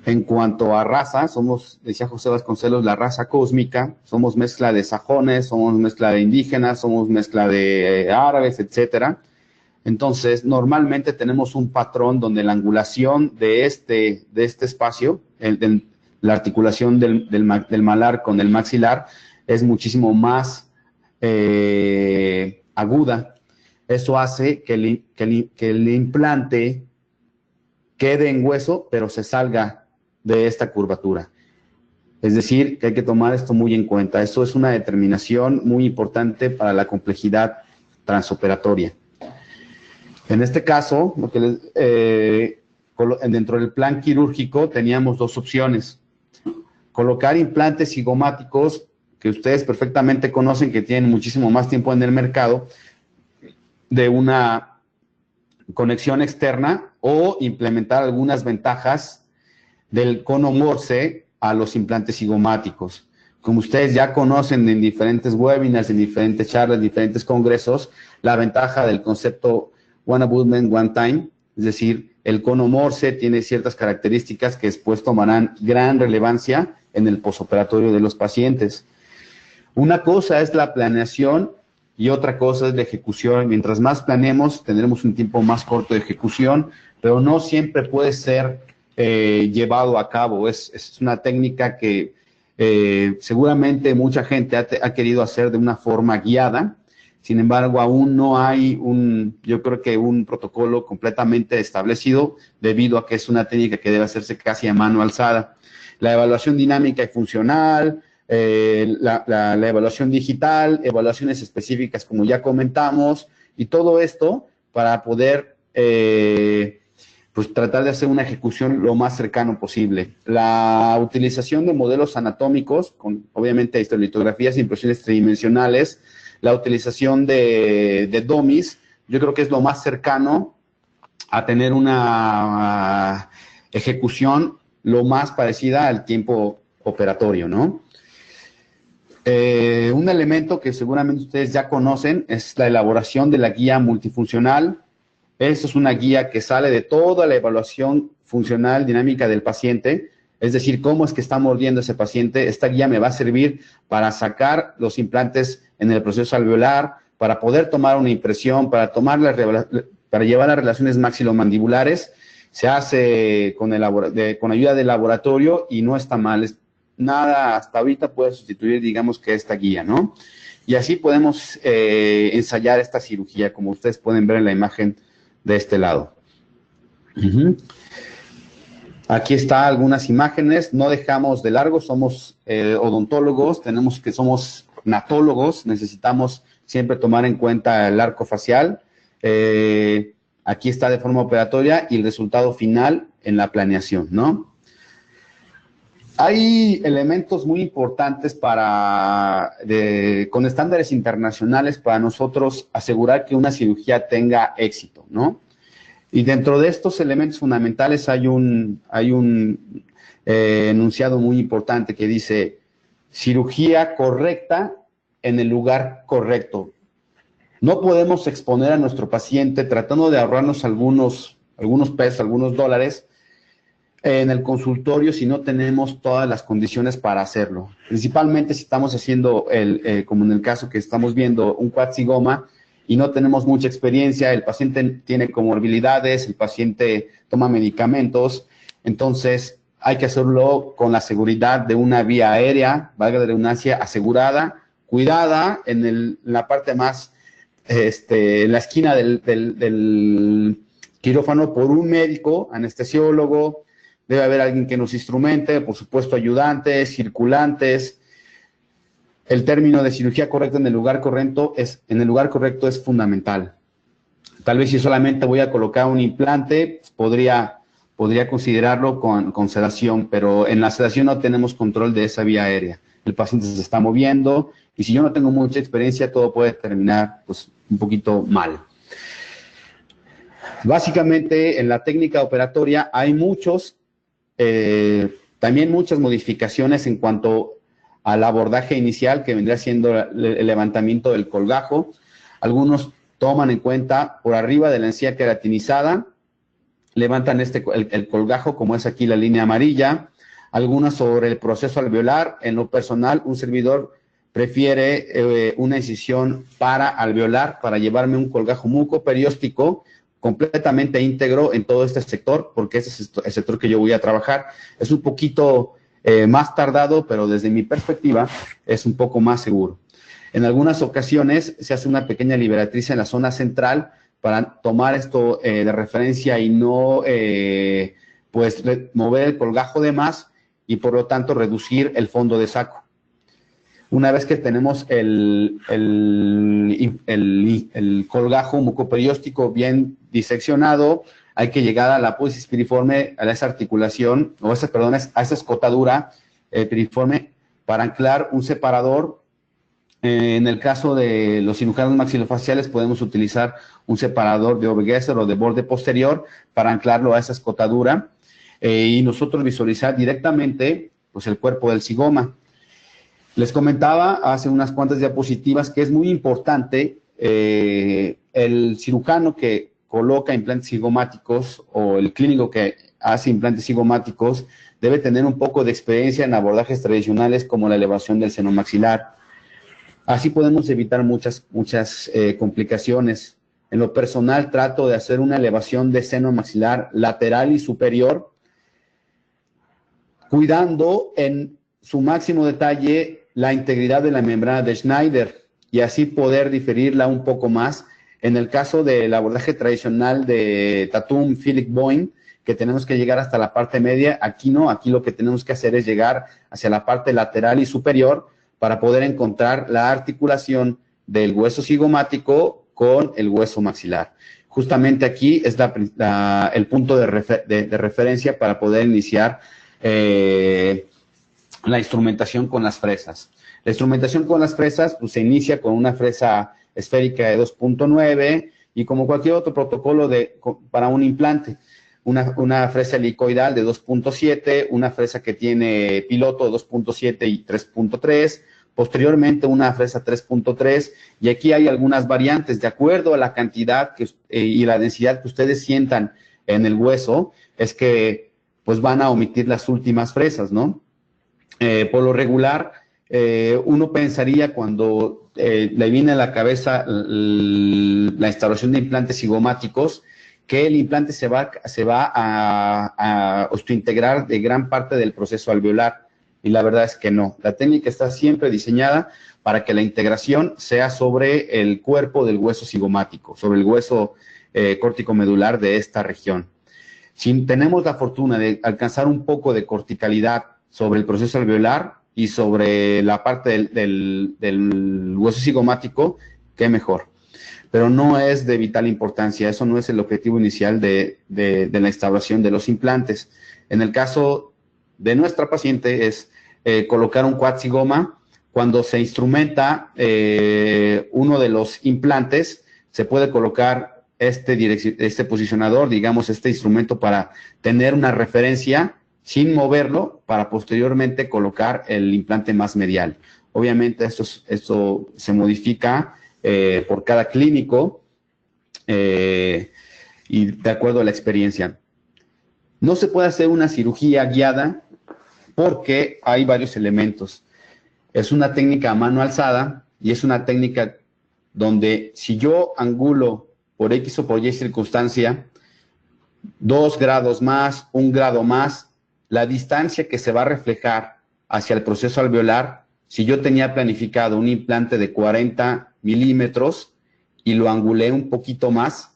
en cuanto a raza, somos, decía José Vasconcelos, la raza cósmica, somos mezcla de sajones, somos mezcla de indígenas, somos mezcla de árabes, etcétera. Entonces, normalmente tenemos un patrón donde la angulación de este espacio, la articulación del malar con el maxilar, es muchísimo más aguda. Eso hace que el implante quede en hueso, pero se salga de esta curvatura. Es decir, que hay que tomar esto muy en cuenta. Esto es una determinación muy importante para la complejidad transoperatoria. En este caso, dentro del plan quirúrgico teníamos dos opciones. Colocar implantes cigomáticos, que ustedes perfectamente conocen, que tienen muchísimo más tiempo en el mercado, de una conexión externa, o implementar algunas ventajas del cono Morse a los implantes cigomáticos. Como ustedes ya conocen en diferentes webinars, en diferentes charlas, en diferentes congresos, la ventaja del concepto One Abutment, One Time, es decir, el cono Morse tiene ciertas características que después tomarán gran relevancia en el posoperatorio de los pacientes. Una cosa es la planeación y otra cosa es la ejecución. Mientras más planeemos, tendremos un tiempo más corto de ejecución, pero no siempre puede ser llevado a cabo. Es una técnica que seguramente mucha gente ha querido hacer de una forma guiada. Sin embargo, aún no hay yo creo que un protocolo completamente establecido, debido a que es una técnica que debe hacerse casi a mano alzada. La evaluación dinámica y funcional, la evaluación digital, evaluaciones específicas como ya comentamos, y todo esto para poder pues tratar de hacer una ejecución lo más cercano posible. La utilización de modelos anatómicos, con obviamente histerolitografías e impresiones tridimensionales, la utilización de dummies, yo creo que es lo más cercano a tener una ejecución lo más parecida al tiempo operatorio, ¿no? Un elemento que seguramente ustedes ya conocen es la elaboración de la guía multifuncional. Esta es una guía que sale de toda la evaluación funcional dinámica del paciente, es decir, cómo es que está mordiendo ese paciente. Esta guía me va a servir para sacar los implantes en el proceso alveolar, para poder tomar una impresión, para llevar las relaciones maxilomandibulares. Se hace con ayuda del laboratorio y no está mal. Nada hasta ahorita puede sustituir, digamos, que esta guía, ¿no? Y así podemos ensayar esta cirugía, como ustedes pueden ver en la imagen de este lado. Aquí están algunas imágenes. No dejamos de largo, somos odontólogos, somos natólogos, necesitamos siempre tomar en cuenta el arco facial. Aquí está de forma operatoria y el resultado final en la planeación, ¿no? Hay elementos muy importantes con estándares internacionales para nosotros asegurar que una cirugía tenga éxito, ¿no? Y dentro de estos elementos fundamentales hay un enunciado muy importante que dice: cirugía correcta en el lugar correcto. No podemos exponer a nuestro paciente tratando de ahorrarnos algunos pesos, algunos dólares en el consultorio si no tenemos todas las condiciones para hacerlo. Principalmente si estamos haciendo, como en el caso que estamos viendo, un quadsigoma y no tenemos mucha experiencia, el paciente tiene comorbilidades, el paciente toma medicamentos, entonces hay que hacerlo con la seguridad de una vía aérea, valga la redundancia, asegurada, cuidada, en la parte más, en la esquina del quirófano por un médico, anestesiólogo. Debe haber alguien que nos instrumente, por supuesto ayudantes, circulantes. El término de cirugía correcta en el lugar correcto es fundamental. Tal vez si solamente voy a colocar un implante, podría considerarlo con sedación, pero en la sedación no tenemos control de esa vía aérea. El paciente se está moviendo y si yo no tengo mucha experiencia, todo puede terminar pues, un poquito mal. Básicamente, en la técnica operatoria hay también muchas modificaciones en cuanto al abordaje inicial, que vendría siendo el levantamiento del colgajo. Algunos toman en cuenta por arriba de la encía queratinizada, levantan el colgajo, como es aquí la línea amarilla. Algunas sobre el proceso alveolar. En lo personal, un servidor prefiere una incisión alveolar para llevarme un colgajo mucoperióstico completamente íntegro en todo este sector, porque ese es el sector que yo voy a trabajar. Es un poquito más tardado, pero desde mi perspectiva es un poco más seguro. En algunas ocasiones se hace una pequeña liberatriz en la zona central para tomar esto de referencia y no pues mover el colgajo de más y por lo tanto reducir el fondo de saco. Una vez que tenemos el colgajo mucoperióstico bien diseccionado, hay que llegar a la apófisis piriforme, a esa articulación, a esa escotadura piriforme para anclar un separador. En el caso de los cirujanos maxilofaciales podemos utilizar un separador de Obergefell o de borde posterior para anclarlo a esa escotadura y nosotros visualizar directamente pues, el cuerpo del zigoma. Les comentaba hace unas cuantas diapositivas que es muy importante el cirujano que coloca implantes zigomáticos o el clínico que hace implantes zigomáticos debe tener un poco de experiencia en abordajes tradicionales como la elevación del seno maxilar. Así podemos evitar muchas complicaciones. En lo personal trato de hacer una elevación de seno maxilar lateral y superior, cuidando en su máximo detalle la integridad de la membrana de Schneider y así poder diferirla un poco más. En el caso del abordaje tradicional de Tatum Philip Boyne, que tenemos que llegar hasta la parte media, aquí no, aquí lo que tenemos que hacer es llegar hacia la parte lateral y superior para poder encontrar la articulación del hueso zigomático con el hueso maxilar. Justamente aquí es el punto de referencia para poder iniciar la instrumentación con las fresas. La instrumentación con las fresas pues, se inicia con una fresa esférica de 2.9 y como cualquier otro protocolo para un implante, una fresa helicoidal de 2.7, una fresa que tiene piloto de 2.7 y 3.3, posteriormente una fresa 3.3 y aquí hay algunas variantes de acuerdo a la cantidad y la densidad que ustedes sientan en el hueso, es que pues van a omitir las últimas fresas, ¿no? Por lo regular, uno pensaría cuando le viene a la cabeza la instalación de implantes zigomáticos que el implante se va a osteointegrar de gran parte del proceso alveolar y la verdad es que no. La técnica está siempre diseñada para que la integración sea sobre el cuerpo del hueso zigomático, sobre el hueso córtico-medular de esta región. Si tenemos la fortuna de alcanzar un poco de corticalidad sobre el proceso alveolar y sobre la parte del hueso zigomático, qué mejor. Pero no es de vital importancia, eso no es el objetivo inicial de la instalación de los implantes. En el caso de nuestra paciente es colocar un quadzigoma. Cuando se instrumenta uno de los implantes, se puede colocar este posicionador, digamos, este instrumento para tener una referencia sin moverlo para posteriormente colocar el implante más medial. Obviamente esto se modifica por cada clínico y de acuerdo a la experiencia. No se puede hacer una cirugía guiada porque hay varios elementos. Es una técnica a mano alzada y es una técnica donde si yo angulo por X o por Y circunstancia, 2 grados más, 1 grado más, la distancia que se va a reflejar hacia el proceso alveolar, si yo tenía planificado un implante de 40 milímetros y lo angulé un poquito más,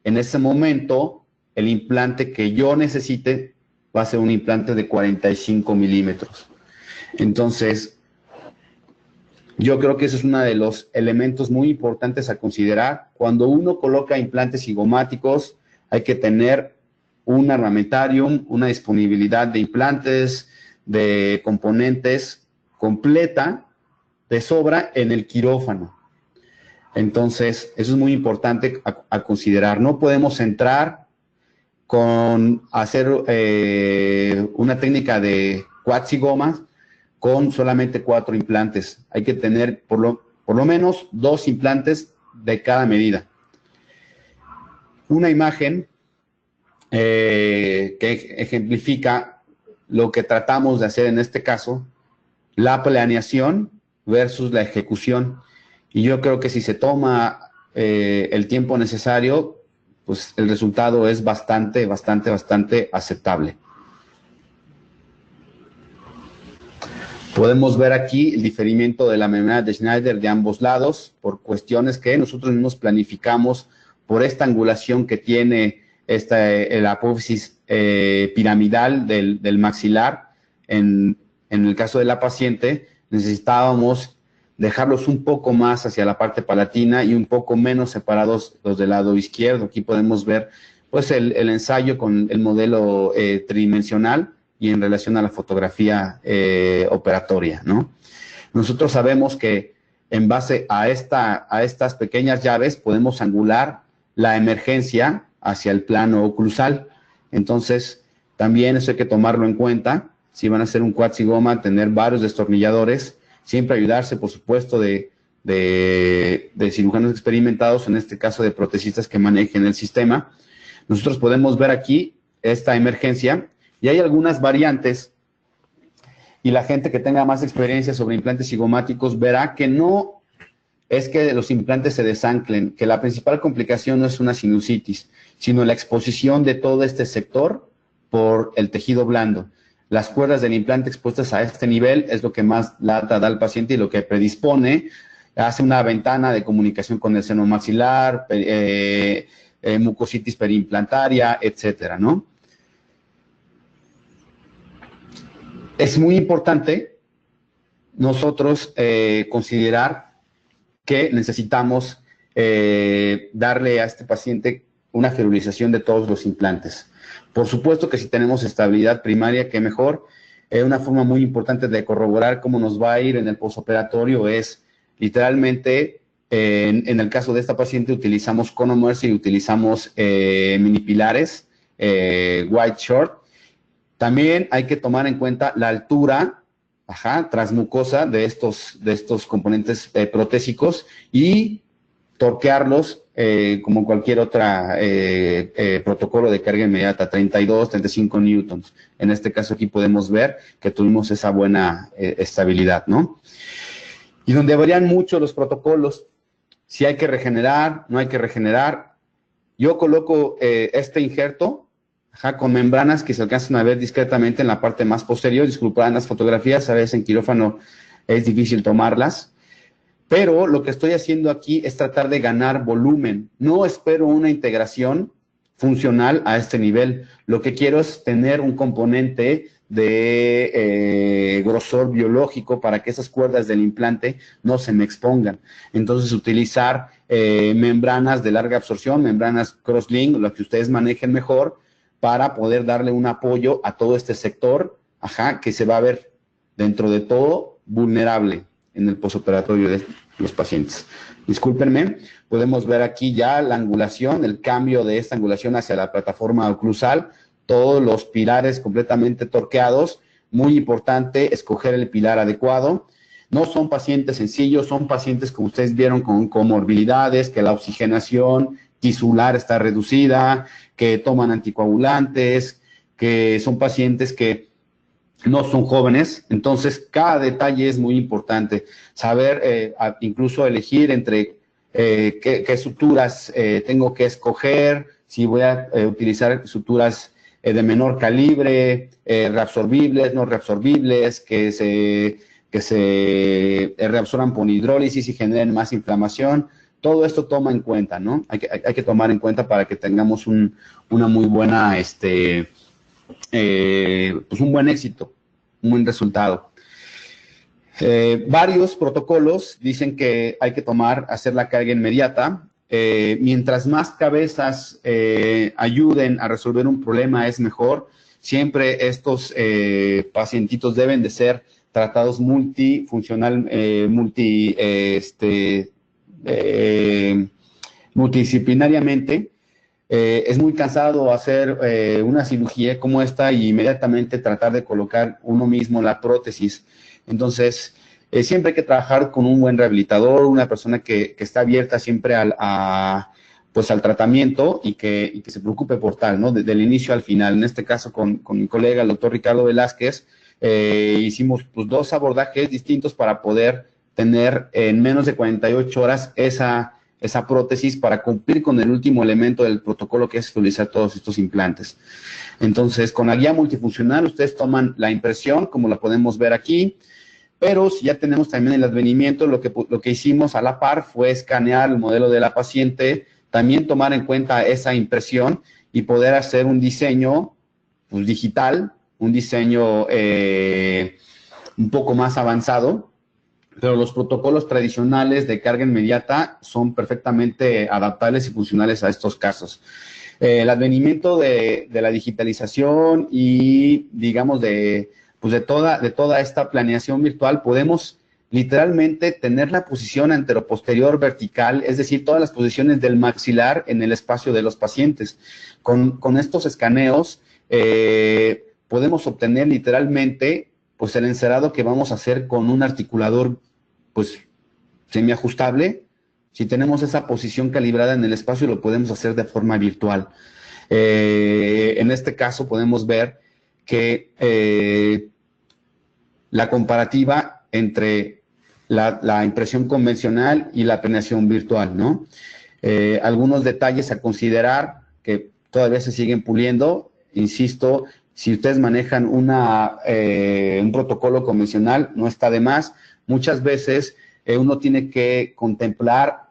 en ese momento el implante que yo necesite va a ser un implante de 45 milímetros. Entonces, yo creo que ese es uno de los elementos muy importantes a considerar. Cuando uno coloca implantes zigomáticos, hay que tener un armamentarium, una disponibilidad de implantes, de componentes completa, de sobra en el quirófano. Entonces, eso es muy importante a considerar. No podemos entrar con hacer una técnica de quadzigomas con solamente 4 implantes. Hay que tener por lo menos 2 implantes de cada medida. Una imagen que ejemplifica lo que tratamos de hacer en este caso, la planeación versus la ejecución. Y yo creo que si se toma el tiempo necesario, pues el resultado es bastante aceptable. Podemos ver aquí el diferimiento de la membrana de Schneider de ambos lados por cuestiones que nosotros mismos planificamos por esta angulación que tiene la apófisis piramidal del maxilar. En el caso de la paciente, necesitábamos dejarlos un poco más hacia la parte palatina y un poco menos separados los del lado izquierdo. Aquí podemos ver pues el ensayo con el modelo tridimensional y en relación a la fotografía operatoria, ¿no? Nosotros sabemos que en base a estas pequeñas llaves podemos angular la emergencia hacia el plano oclusal. Entonces, también eso hay que tomarlo en cuenta. Si van a hacer un cuadsigoma, tener varios destornilladores, siempre ayudarse, por supuesto, de cirujanos experimentados, en este caso de protesistas que manejen el sistema. Nosotros podemos ver aquí esta emergencia y hay algunas variantes, y la gente que tenga más experiencia sobre implantes cigomáticos verá que no es que los implantes se desanclen, que la principal complicación no es una sinusitis, sino la exposición de todo este sector por el tejido blando. Las cuerdas del implante expuestas a este nivel es lo que más lata da al paciente y lo que predispone, hace una ventana de comunicación con el seno maxilar, mucositis periimplantaria, etcétera, ¿no? Es muy importante nosotros considerar que necesitamos darle a este paciente una ferulización de todos los implantes. Por supuesto que si tenemos estabilidad primaria, qué mejor. Una forma muy importante de corroborar cómo nos va a ir en el postoperatorio es literalmente, en el caso de esta paciente, utilizamos Conomercy y utilizamos mini pilares, white short. También hay que tomar en cuenta la altura transmucosa de estos componentes protésicos y torquearlos como cualquier otra protocolo de carga inmediata, 32, 35 newtons. En este caso aquí podemos ver que tuvimos esa buena estabilidad, ¿no? Y donde varían mucho los protocolos, si hay que regenerar, no hay que regenerar. Yo coloco este injerto con membranas que se alcanzan a ver discretamente en la parte más posterior. Disculparán las fotografías, a veces en quirófano es difícil tomarlas, pero lo que estoy haciendo aquí es tratar de ganar volumen. No espero una integración funcional a este nivel. Lo que quiero es tener un componente de grosor biológico para que esas cuerdas del implante no se me expongan. Entonces, utilizar membranas de larga absorción, membranas crosslink, lo que ustedes manejen mejor, para poder darle un apoyo a todo este sector, que se va a ver dentro de todo vulnerable en el postoperatorio de los pacientes. Discúlpenme, podemos ver aquí ya la angulación, el cambio de esta angulación hacia la plataforma oclusal, todos los pilares completamente torqueados. Muy importante escoger el pilar adecuado. No son pacientes sencillos, son pacientes, como ustedes vieron, con comorbilidades, que la oxigenación tisular está reducida, que toman anticoagulantes, que son pacientes que no son jóvenes. Entonces, cada detalle es muy importante. Saber incluso elegir entre qué suturas tengo que escoger, si voy a utilizar suturas de menor calibre, reabsorbibles, no reabsorbibles, que se reabsorban por hidrólisis y generen más inflamación. Todo esto toma en cuenta, ¿no? Hay que tomar en cuenta para que tengamos una muy buena, pues un buen éxito, un buen resultado. Varios protocolos dicen que hay que hacer la carga inmediata. Mientras más cabezas ayuden a resolver un problema es mejor. Siempre estos pacientitos deben de ser tratados multifuncional, multidisciplinariamente. Es muy cansado hacer una cirugía como esta y inmediatamente tratar de colocar uno mismo la prótesis. Entonces, siempre hay que trabajar con un buen rehabilitador, una persona que está abierta siempre al tratamiento y que se preocupe por tal, ¿no? Del inicio al final. En este caso, con mi colega, el doctor Ricardo Velázquez, hicimos pues 2 abordajes distintos para poder tener en menos de 48 horas esa prótesis para cumplir con el último elemento del protocolo, que es utilizar todos estos implantes. Entonces, con la guía multifuncional, ustedes toman la impresión, como la podemos ver aquí, pero si ya tenemos también el advenimiento, lo que hicimos a la par fue escanear el modelo de la paciente, también tomar en cuenta esa impresión y poder hacer un diseño pues, digital, un diseño un poco más avanzado, pero los protocolos tradicionales de carga inmediata son perfectamente adaptables y funcionales a estos casos. El advenimiento de la digitalización y, digamos, pues de toda esta planeación virtual, podemos literalmente tener la posición anteroposterior vertical, es decir, todas las posiciones del maxilar en el espacio de los pacientes. Con estos escaneos podemos obtener literalmente pues el encerado que vamos a hacer con un articulador pues semiajustable. Si tenemos esa posición calibrada en el espacio, lo podemos hacer de forma virtual. En este caso podemos ver que la comparativa entre la impresión convencional y la planeación virtual, ¿no? Algunos detalles a considerar que todavía se siguen puliendo. Insisto, si ustedes manejan un protocolo convencional, no está de más. Muchas veces uno tiene que contemplar,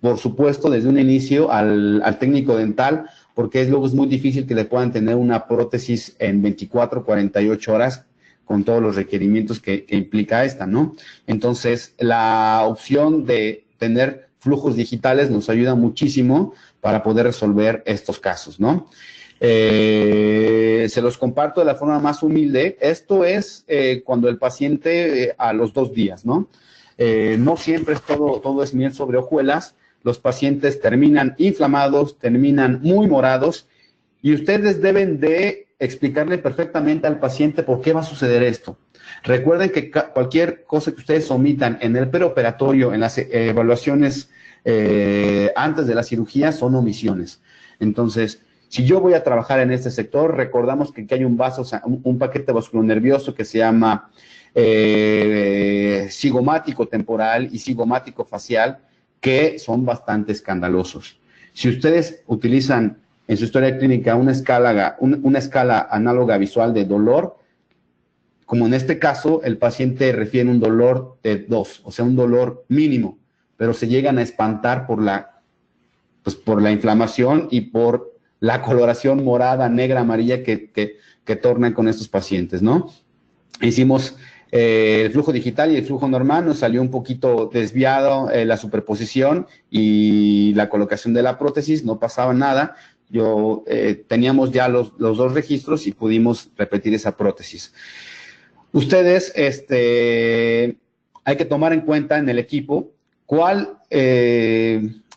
por supuesto, desde un inicio al técnico dental, porque luego es muy difícil que le puedan tener una prótesis en 24, 48 horas con todos los requerimientos que implica esta, ¿no? Entonces, la opción de tener flujos digitales nos ayuda muchísimo para poder resolver estos casos, ¿no? Se los comparto de la forma más humilde. Esto es cuando el paciente a los 2 días, ¿no? No siempre es todo es miel sobre hojuelas. Los pacientes terminan inflamados, terminan muy morados y ustedes deben de explicarle perfectamente al paciente por qué va a suceder esto. Recuerden que cualquier cosa que ustedes omitan en el preoperatorio, en las evaluaciones antes de la cirugía, son omisiones. Entonces, si yo voy a trabajar en este sector, recordamos que aquí hay un paquete vasculonervioso que se llama cigomático temporal y cigomático facial, que son bastante escandalosos. Si ustedes utilizan en su historia clínica una escala análoga visual de dolor, como en este caso, el paciente refiere un dolor de 2, o sea, un dolor mínimo, pero se llegan a espantar por la inflamación y por la coloración morada, negra, amarilla que tornan con estos pacientes, ¿no? Hicimos el flujo digital y el flujo normal, nos salió un poquito desviado la superposición y la colocación de la prótesis, no pasaba nada. Teníamos ya los 2 registros y pudimos repetir esa prótesis. Ustedes, hay que tomar en cuenta en el equipo cuál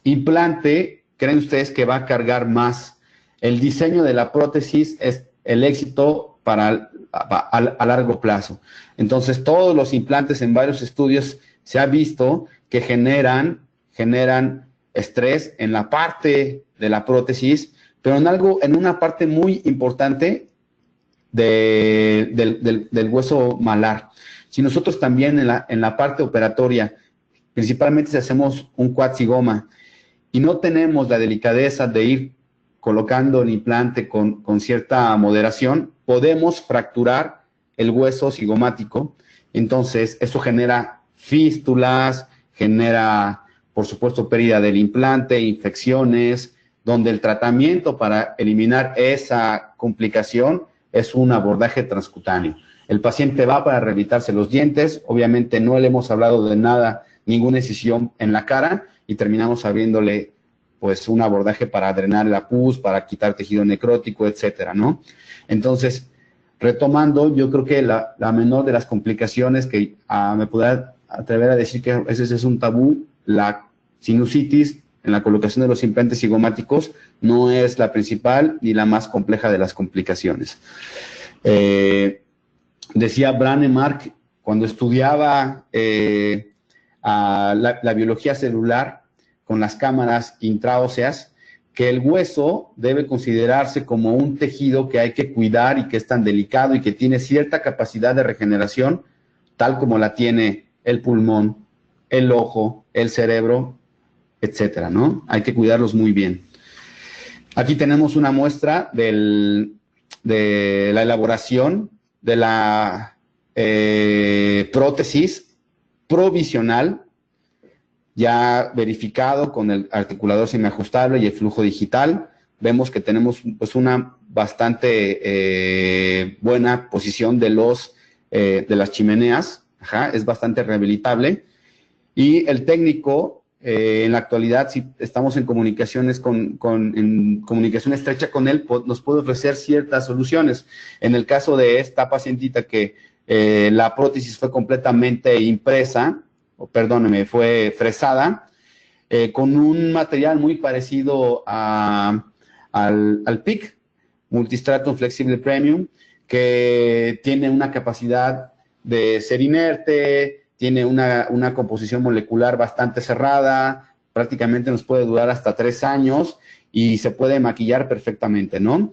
implante creen ustedes que va a cargar más. El diseño de la prótesis es el éxito a largo plazo. Entonces, todos los implantes en varios estudios se ha visto que generan estrés en la parte de la prótesis, pero en una parte muy importante del hueso malar. Si nosotros también en la parte operatoria, principalmente si hacemos un cuadcigoma y no tenemos la delicadeza de ir colocando el implante con cierta moderación, podemos fracturar el hueso cigomático. Entonces, eso genera fístulas, genera, por supuesto, pérdida del implante, infecciones, donde el tratamiento para eliminar esa complicación es un abordaje transcutáneo. El paciente va para rehabilitarse los dientes, obviamente no le hemos hablado de nada, ninguna incisión en la cara, y terminamos abriéndole pues un abordaje para drenar la pus, para quitar tejido necrótico, etcétera, ¿no? Entonces, retomando, yo creo que la menor de las complicaciones que me podrá atrever a decir que ese es un tabú, la sinusitis en la colocación de los implantes cigomáticos no es la principal ni la más compleja de las complicaciones. Decía Brannemark, cuando estudiaba la biología celular con las cámaras intraóseas, que el hueso debe considerarse como un tejido que hay que cuidar y que es tan delicado y que tiene cierta capacidad de regeneración, tal como la tiene el pulmón, el ojo, el cerebro, etcétera, ¿no? Hay que cuidarlos muy bien. Aquí tenemos una muestra de la elaboración de la prótesis provisional, ya verificado con el articulador semiajustable y el flujo digital. vemos que tenemos pues una bastante buena posición de las chimeneas, es bastante rehabilitable. Y el técnico, en la actualidad, si estamos en comunicaciones en comunicación estrecha con él, nos puede ofrecer ciertas soluciones. En el caso de esta pacientita que la prótesis fue completamente impresa, fue fresada, con un material muy parecido al PIC, Multistratum Flexible Premium, que tiene una capacidad de ser inerte, tiene una composición molecular bastante cerrada, prácticamente nos puede durar hasta 3 años y se puede maquillar perfectamente, ¿no?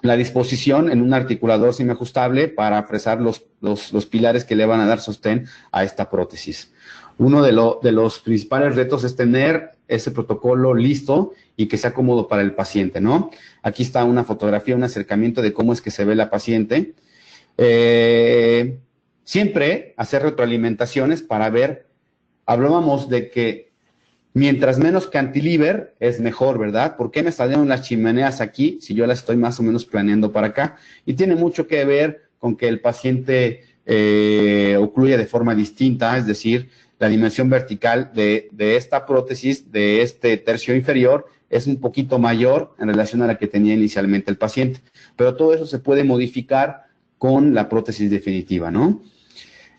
La disposición en un articulador semiajustable para fresar los pilares que le van a dar sostén a esta prótesis. Uno de los principales retos es tener ese protocolo listo y que sea cómodo para el paciente, ¿no? Aquí está una fotografía, un acercamiento de cómo es que se ve la paciente. Siempre hacer retroalimentaciones para ver, hablábamos de que mientras menos cantilever es mejor, ¿verdad? ¿Por qué me salieron las chimeneas aquí si yo las estoy más o menos planeando para acá? Y tiene mucho que ver con que el paciente ocluye de forma distinta, es decir, la dimensión vertical de esta prótesis, de este tercio inferior, es un poquito mayor en relación a la que tenía inicialmente el paciente. Pero todo eso se puede modificar con la prótesis definitiva, ¿no?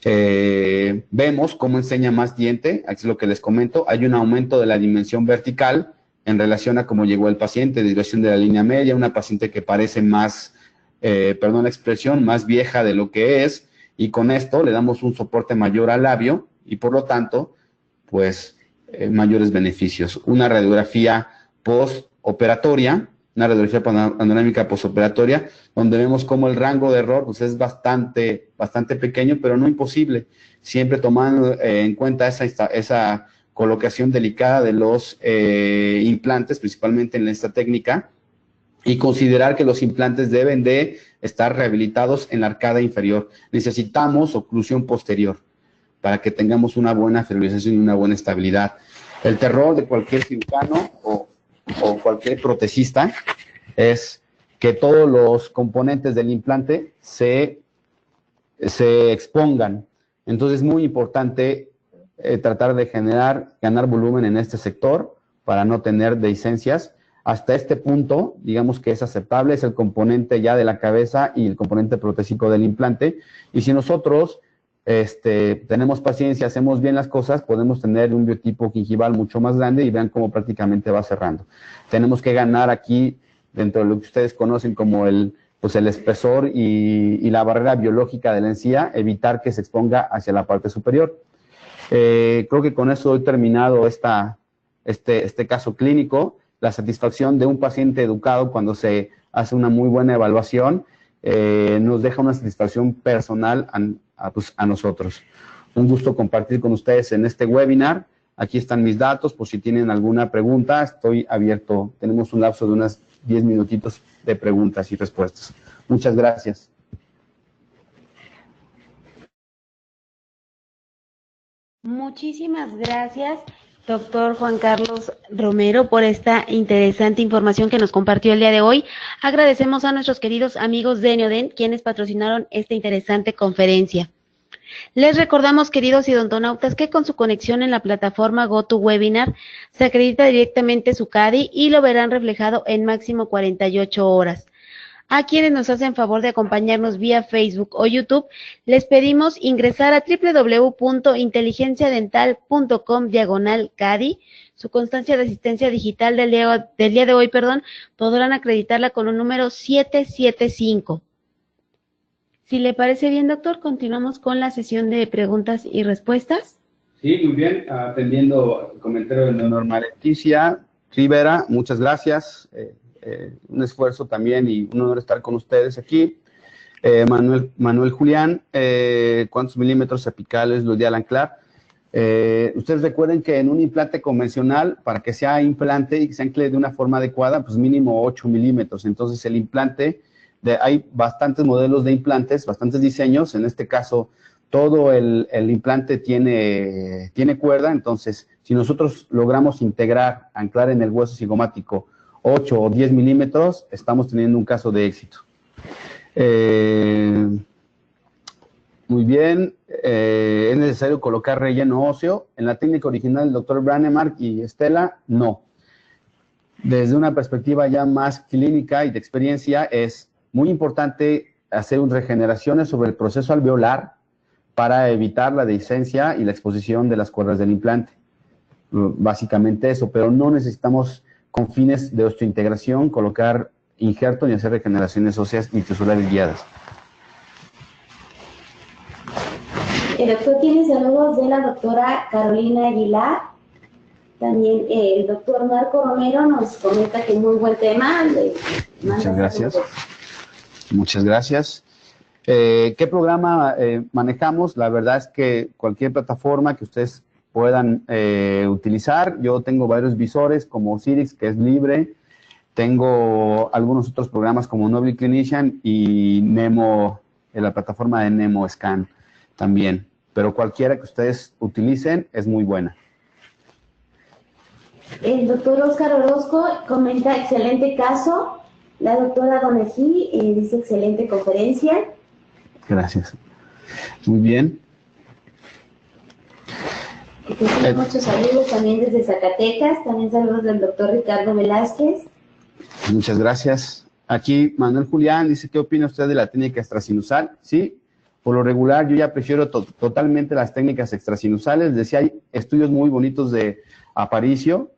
Vemos cómo enseña más diente, aquí es lo que les comento, hay un aumento de la dimensión vertical en relación a cómo llegó el paciente, desviación de la línea media, una paciente que parece más, perdón la expresión, más vieja de lo que es, y con esto le damos un soporte mayor al labio y por lo tanto, pues, mayores beneficios. Una radiografía postoperatoria, una radiografía panorámica postoperatoria, donde vemos cómo el rango de error pues, es bastante pequeño, pero no imposible, siempre tomando en cuenta esa colocación delicada de los implantes, principalmente en esta técnica, y considerar que los implantes deben de estar rehabilitados en la arcada inferior. Necesitamos oclusión posterior para que tengamos una buena fibrilación y una buena estabilidad. El terror de cualquier cirujano o cualquier protesista es que todos los componentes del implante se expongan. Entonces es muy importante tratar de ganar volumen en este sector para no tener dehiscencias. Hasta este punto, digamos que es aceptable, es el componente ya de la cabeza y el componente protésico del implante. Y si nosotros tenemos paciencia, hacemos bien las cosas, podemos tener un biotipo gingival mucho más grande y vean cómo prácticamente va cerrando. Tenemos que ganar aquí, dentro de lo que ustedes conocen como el espesor y la barrera biológica de la encía, evitar que se exponga hacia la parte superior. Creo que con eso he terminado este caso clínico. La satisfacción de un paciente educado cuando se hace una muy buena evaluación nos deja una satisfacción personal a nosotros. Un gusto compartir con ustedes en este webinar. Aquí están mis datos, por si tienen alguna pregunta, estoy abierto. Tenemos un lapso de unos 10 minutitos de preguntas y respuestas. Muchas gracias. Muchísimas gracias, doctor Juan Carlos Romero, por esta interesante información que nos compartió el día de hoy. Agradecemos a nuestros queridos amigos de Neoden, quienes patrocinaron esta interesante conferencia. Les recordamos, queridos idontonautas, que con su conexión en la plataforma GoToWebinar se acredita directamente su CADI y lo verán reflejado en máximo 48 horas. A quienes nos hacen favor de acompañarnos vía Facebook o YouTube, les pedimos ingresar a www.inteligenciadental.com/CADI. Su constancia de asistencia digital del día de hoy, podrán acreditarla con un número 775. Si le parece bien, doctor, continuamos con la sesión de preguntas y respuestas. Sí, muy bien. Atendiendo el comentario de Norma Leticia Rivera, muchas gracias. Un esfuerzo también y un honor estar con ustedes aquí. Manuel Julián, ¿cuántos milímetros apicales lo ideal anclar? Ustedes recuerden que en un implante convencional, para que sea implante y que se ancle de una forma adecuada, pues mínimo 8 milímetros. Entonces el implante, hay bastantes modelos de implantes, bastantes diseños. En este caso, todo el implante tiene cuerda. Entonces, si nosotros logramos anclar en el hueso cigomático 8 o 10 milímetros, estamos teniendo un caso de éxito. Muy bien, ¿es necesario colocar relleno óseo? En la técnica original del doctor Branemark y Estela, no. Desde una perspectiva ya más clínica y de experiencia, es muy importante hacer regeneraciones sobre el proceso alveolar para evitar la dehiscencia y la exposición de las cuerdas del implante. Básicamente eso, pero no necesitamos con fines de osteointegración colocar injerto ni hacer regeneraciones óseas ni tisulares guiadas. El doctor tiene saludos de la doctora Carolina Aguilar. También el doctor Marco Romero nos comenta que muy buen tema. Muchas gracias. Muchas gracias. ¿Qué programa manejamos? La verdad es que cualquier plataforma que ustedes puedan utilizar. Yo tengo varios visores como Sirix, que es libre. Tengo algunos otros programas como Nobly Clinician y Nemo, en la plataforma de Nemo Scan también. Pero cualquiera que ustedes utilicen es muy buena. El doctor Oscar Orozco comenta excelente caso. La doctora Donejí dice excelente conferencia. Gracias. Muy bien. Muchos saludos también desde Zacatecas. También saludos del doctor Ricardo Velázquez. Muchas gracias. Aquí Manuel Julián dice, ¿qué opina usted de la técnica extrasinusal? Sí, por lo regular yo ya prefiero totalmente las técnicas extrasinusales. Decía, hay estudios muy bonitos de Aparicio,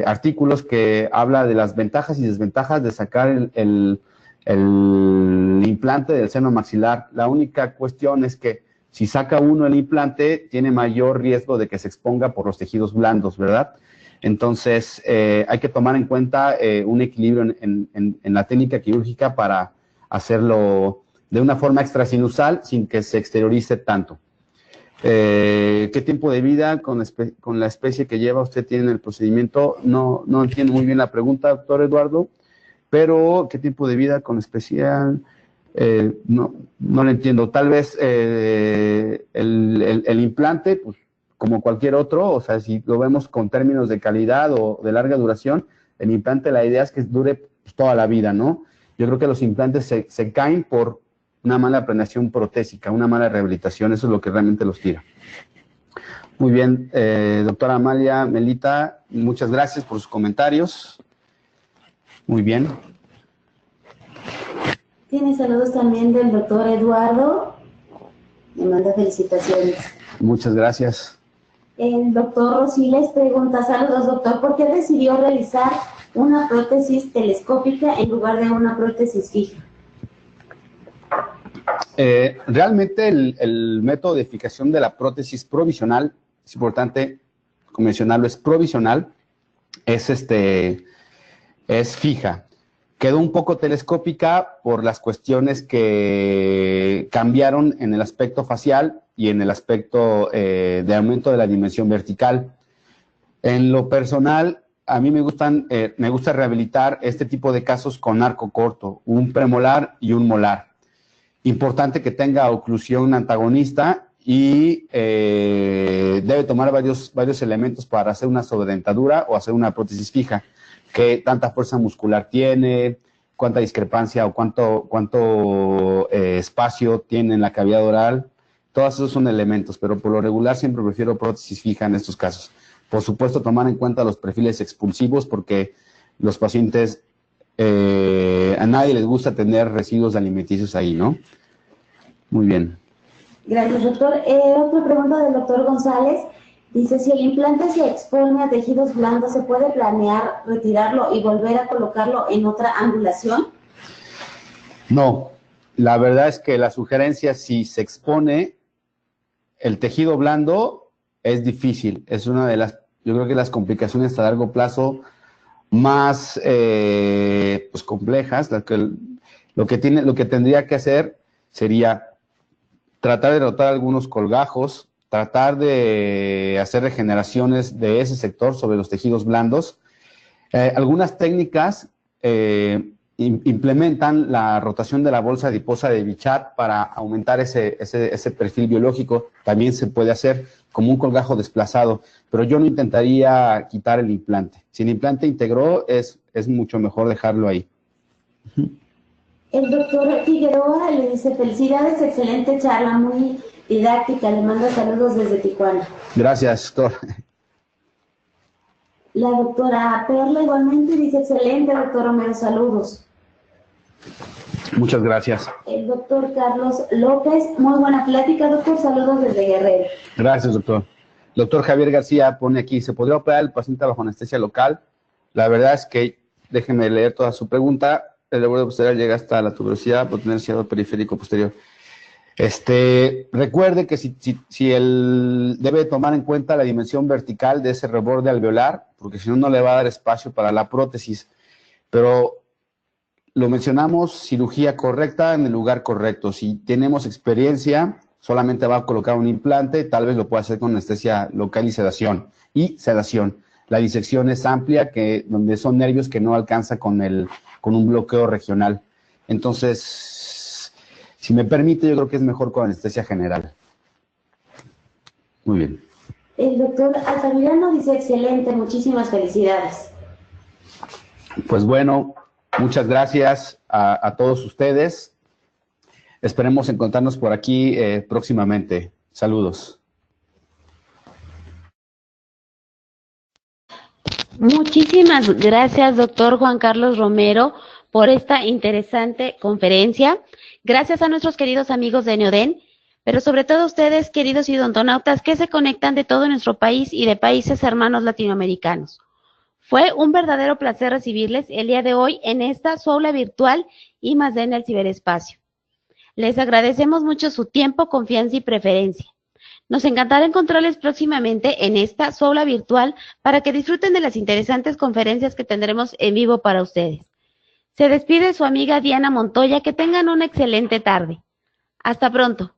artículos que habla de las ventajas y desventajas de sacar el implante del seno maxilar. La única cuestión es que si saca uno el implante, tiene mayor riesgo de que se exponga por los tejidos blandos, ¿verdad? Entonces, hay que tomar en cuenta un equilibrio en la técnica quirúrgica para hacerlo de una forma extrasinusal sin que se exteriorice tanto. ¿Qué tiempo de vida con la especie que lleva usted tiene en el procedimiento? No entiendo muy bien la pregunta, doctor Eduardo, pero ¿qué tiempo de vida con especial? No lo entiendo. Tal vez el implante, pues, como cualquier otro, o sea, si lo vemos con términos de calidad o de larga duración, el implante, la idea es que dure pues, toda la vida, ¿no? Yo creo que los implantes se caen por una mala planeación protésica, una mala rehabilitación, eso es lo que realmente los tira. Muy bien, doctora Amalia Melita, muchas gracias por sus comentarios. Muy bien. Tiene saludos también del doctor Eduardo, me manda felicitaciones. Muchas gracias. El doctor Rosiles pregunta, saludos doctor, ¿por qué decidió realizar una prótesis telescópica en lugar de una prótesis fija? Realmente el método de fijación de la prótesis provisional, es importante mencionarlo, es provisional, es fija. Quedó un poco telescópica por las cuestiones que cambiaron en el aspecto facial y en el aspecto de aumento de la dimensión vertical. En lo personal, a mí me gusta rehabilitar este tipo de casos con arco corto, un premolar y un molar. Importante que tenga oclusión antagonista y debe tomar varios elementos para hacer una sobredentadura o hacer una prótesis fija. Qué tanta fuerza muscular tiene, cuánta discrepancia o cuánto espacio tiene en la cavidad oral. Todos esos son elementos, pero por lo regular siempre prefiero prótesis fija en estos casos. Por supuesto, tomar en cuenta los perfiles expulsivos porque los pacientes, a nadie les gusta tener residuos alimenticios ahí, ¿no? Muy bien. Gracias, doctor. Otra pregunta del doctor González. Dice, si el implante se expone a tejidos blandos, ¿se puede planear retirarlo y volver a colocarlo en otra angulación? No, la verdad es que la sugerencia, si se expone el tejido blando, es difícil. Es una de yo creo que las complicaciones a largo plazo más pues complejas. Lo que tendría que hacer sería tratar de rotar algunos colgajos, tratar de hacer regeneraciones de ese sector sobre los tejidos blandos. Algunas técnicas implementan la rotación de la bolsa adiposa de Bichat para aumentar ese perfil biológico. También se puede hacer como un colgajo desplazado, pero yo no intentaría quitar el implante. Si el implante integró, es mucho mejor dejarlo ahí. El doctor Figueroa le dice: felicidades, excelente charla, muy didáctica, le manda saludos desde Tijuana. Gracias, doctor. La doctora Perla igualmente dice: excelente, doctor Romero, saludos. Muchas gracias. El doctor Carlos López: muy buena plática, doctor, saludos desde Guerrero. Gracias, doctor. Doctor Javier García pone aquí: ¿se podría operar el paciente bajo anestesia local? La verdad es que, déjenme leer toda su pregunta. El borde posterior llega hasta la tuberosidad por tener ciado periférico posterior. Recuerde que si él debe tomar en cuenta la dimensión vertical de ese reborde alveolar, porque si no, no le va a dar espacio para la prótesis. Pero lo mencionamos, cirugía correcta en el lugar correcto. Si tenemos experiencia, solamente va a colocar un implante, tal vez lo pueda hacer con anestesia local y sedación. La disección es amplia, donde son nervios que no alcanza con un bloqueo regional. Entonces, si me permite, yo creo que es mejor con anestesia general. Muy bien. El doctor Altamirano dice: excelente, muchísimas felicidades. Pues bueno, muchas gracias a todos ustedes. Esperemos encontrarnos por aquí próximamente. Saludos. Muchísimas gracias, doctor Juan Carlos Romero, por esta interesante conferencia. Gracias a nuestros queridos amigos de Neoden, pero sobre todo a ustedes, queridos idontonautas, que se conectan de todo nuestro país y de países hermanos latinoamericanos. Fue un verdadero placer recibirles el día de hoy en esta su aula virtual I+D en el ciberespacio. Les agradecemos mucho su tiempo, confianza y preferencia. Nos encantará encontrarles próximamente en esta su aula virtual para que disfruten de las interesantes conferencias que tendremos en vivo para ustedes. Se despide su amiga Diana Montoya. Que tengan una excelente tarde. Hasta pronto.